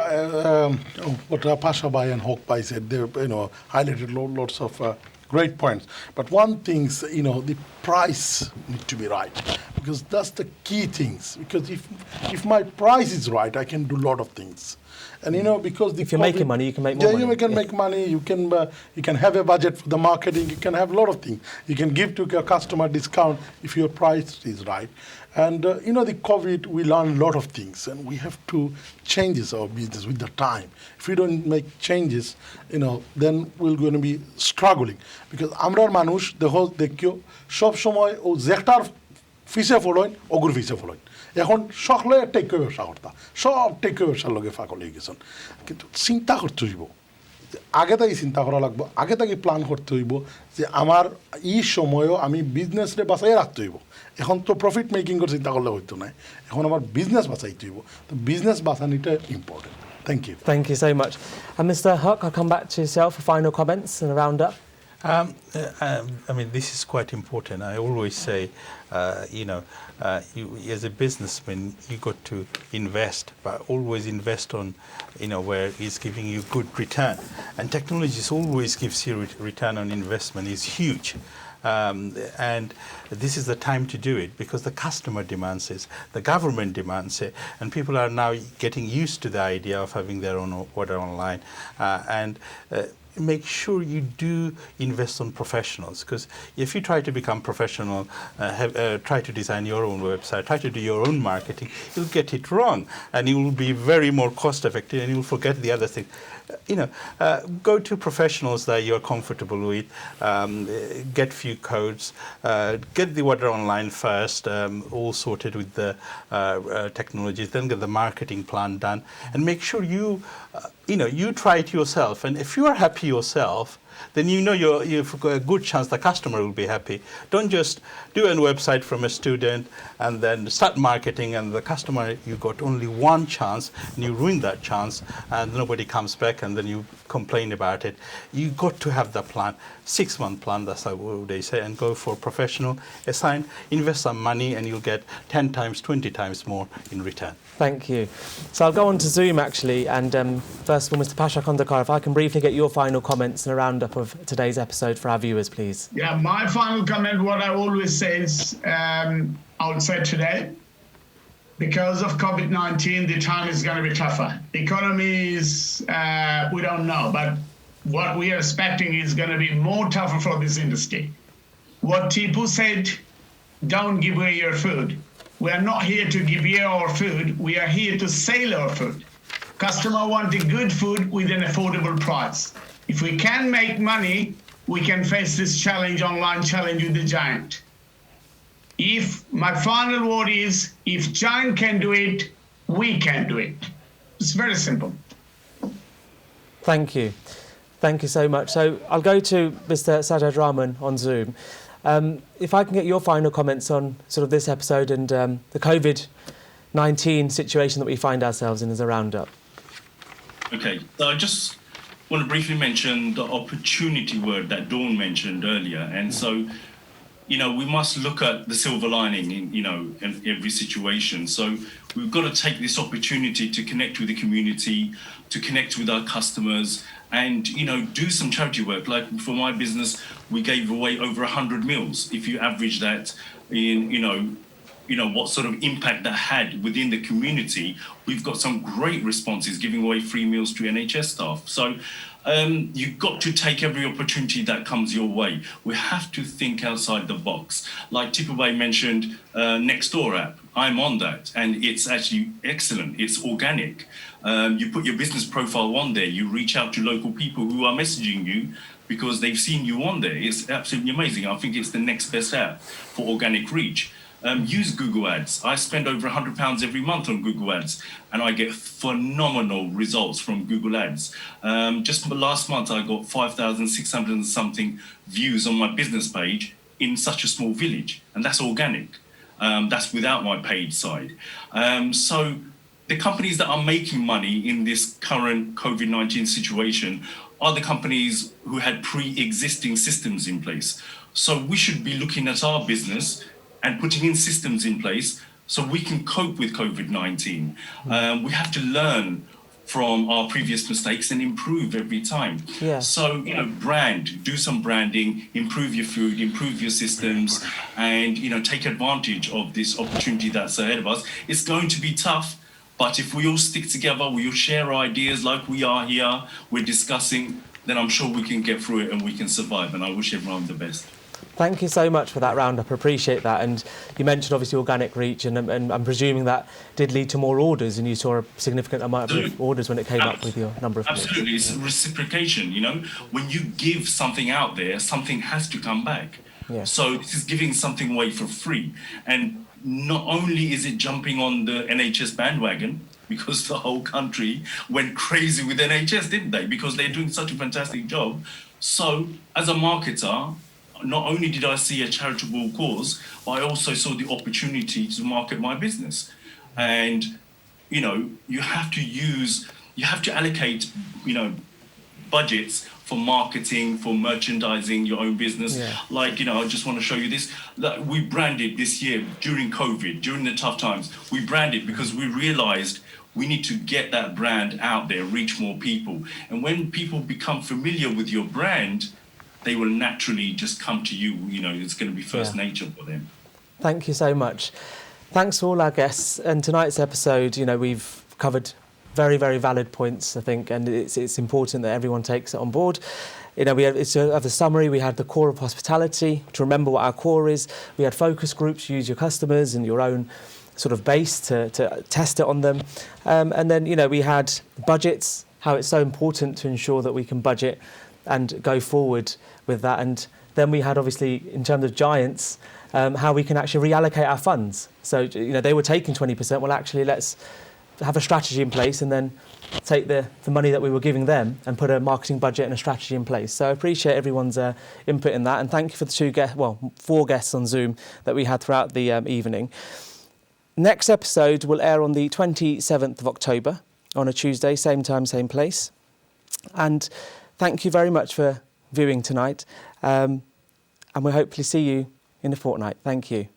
what Pasha Bhai and Hawk Bhai said. They highlighted lots of great points. But one thing, the price needs to be right, because that's the key things. Because if my price is right, I can do a lot of things. And because if you're making money, you can make more money. Yeah, you can make money. You can have a budget for the marketing. You can have a lot of things. You can give to a customer discount if your price is right. And the COVID, we learned a lot of things, and we have to change our business with the time. If we don't make changes, then we're going to be struggling. Because amrar manush dekhio sob shomoy o jektar fishe foloin ogur fishe foloin. এখন সকলে takeaway ব্যবসা করতা সব takeaway ব্যবসার লগে ফাঁকল হয়ে গেছেন কিন্তু চিন্তা করতে হইব আগে থেকে চিন্তা করা লাগবে আগে থেকে প্ল্যান করতে হইব যে আমার এই সময়ও আমি বিজনেসরে বাঁচাই রাখতে হইব এখন তো প্রফিট মেকিং করে চিন্তা করলে হইতো না এখন আমার বিজনেস বাঁচাইতে হইব তো বিজনেস বাঁচানোটা important thank you Thank you so much. And Mr. Huck, I'll come back to yourself for final comments and a roundup. I mean, this is quite important. I always say, you, as a businessman, you got to invest, but always invest on, where it's giving you good return. And technology always gives you return on investment is huge. And this is the time to do it because the customer demands it, the government demands it, and people are now getting used to the idea of having their own order online. Make sure you do invest on professionals, because if you try to become professional, try to design your own website, try to do your own marketing, you'll get it wrong and you will be very more cost effective and you'll forget the other thing. Go to professionals that you're comfortable with, get few codes, get the order online first, all sorted with the technologies, then get the marketing plan done, and make sure you try it yourself. And if you are happy yourself, then you've got a good chance the customer will be happy. Don't just do a website from a student and then start marketing and the customer, you got only one chance and you ruin that chance and nobody comes back and then you complain about it. You got to have the plan, 6-month plan, that's what they say, and go for professional, assign, invest some money and you'll get 10 times, 20 times more in return. Thank you. So I'll go on to Zoom actually, and first of all, Mr. Pasha Kondakar, if I can briefly get your final comments and a roundup of today's episode for our viewers, please. Yeah, my final comment, what I always say is, I would say today, because of COVID-19, the time is going to be tougher. The economy is, we don't know, but what we are expecting is going to be more tougher for this industry. What Tipu said, don't give away your food. We are not here to give away our food. We are here to sell our food. Customer want a good food with an affordable price. If we can make money, we can face this challenge, online challenge with the giant. My final word is, if giant can do it, we can do it. It's very simple. Thank you. Thank you so much. So I'll go to Mr. Sajad Rahman on Zoom. If I can get your final comments on sort of this episode and the COVID-19 situation that we find ourselves in as a roundup. Okay, so I just want to briefly mention the opportunity word that Dawn mentioned earlier. And so, we must look at the silver lining in every situation. So we've got to take this opportunity to connect with the community, to connect with our customers, and do some charity work. Like for my business, we gave away over 100 meals. If you average that in what sort of impact that had within the community, we've got some great responses giving away free meals to NHS staff. So you've got to take every opportunity that comes your way. We have to think outside the box. Like Tipubay mentioned, Nextdoor app, I'm on that, and it's actually excellent. It's organic. You put your business profile on there, you reach out to local people who are messaging you because they've seen you on there. It's absolutely amazing. I think it's the next best app for organic reach. use Google Ads. I spend over £100 every month on Google Ads, and I get phenomenal results from Google Ads. Just last month, I got 5,600 and something views on my business page in such a small village, and that's organic. That's without my paid side. So the companies that are making money in this current COVID-19 situation are the companies who had pre-existing systems in place. So we should be looking at our business and putting in systems in place so we can cope with COVID-19. We have to learn from our previous mistakes and improve every time. Yeah. So, do some branding, improve your food, improve your systems, and, take advantage of this opportunity that's ahead of us. It's going to be tough, but if we all stick together, we all share ideas like we are here, we're discussing, then I'm sure we can get through it and we can survive. And I wish everyone the best. Thank you so much for that roundup. I appreciate that. And you mentioned obviously organic reach, and I'm presuming that did lead to more orders, and you saw a significant amount of orders when it came up with your number of clicks. Absolutely, it's reciprocation. When you give something out there, something has to come back. Yeah. So this is giving something away for free, and not only is it jumping on the NHS bandwagon, because the whole country went crazy with NHS, didn't they? Because they're doing such a fantastic job. So as a marketer, not only did I see a charitable cause, but I also saw the opportunity to market my business. And, you have to allocate, budgets for marketing, for merchandising your own business. Yeah. I just want to show you this. That we branded this year during COVID, during the tough times, we branded because we realized we need to get that brand out there, reach more people. And when people become familiar with your brand, they will naturally just come to you. It's going to be first nature for them. Thank you so much. Thanks to all our guests. And tonight's episode, we've covered very, very valid points, I think, and it's important that everyone takes it on board. We had the summary, we had the core of hospitality, to remember what our core is. We had focus groups, use your customers and your own sort of base to test it on them. And then, we had budgets, how it's so important to ensure that we can budget and go forward with that. And then we had, obviously, in terms of giants, how we can actually reallocate our funds. So, they were taking 20%. Well, actually, let's have a strategy in place and then take the money that we were giving them and put a marketing budget and a strategy in place. So I appreciate everyone's input in that. And thank you for the 4 guests on Zoom that we had throughout the evening. Next episode will air on the 27th of October on a Tuesday, same time, same place. And thank you very much for viewing tonight. And we'll hopefully see you in a fortnight. Thank you.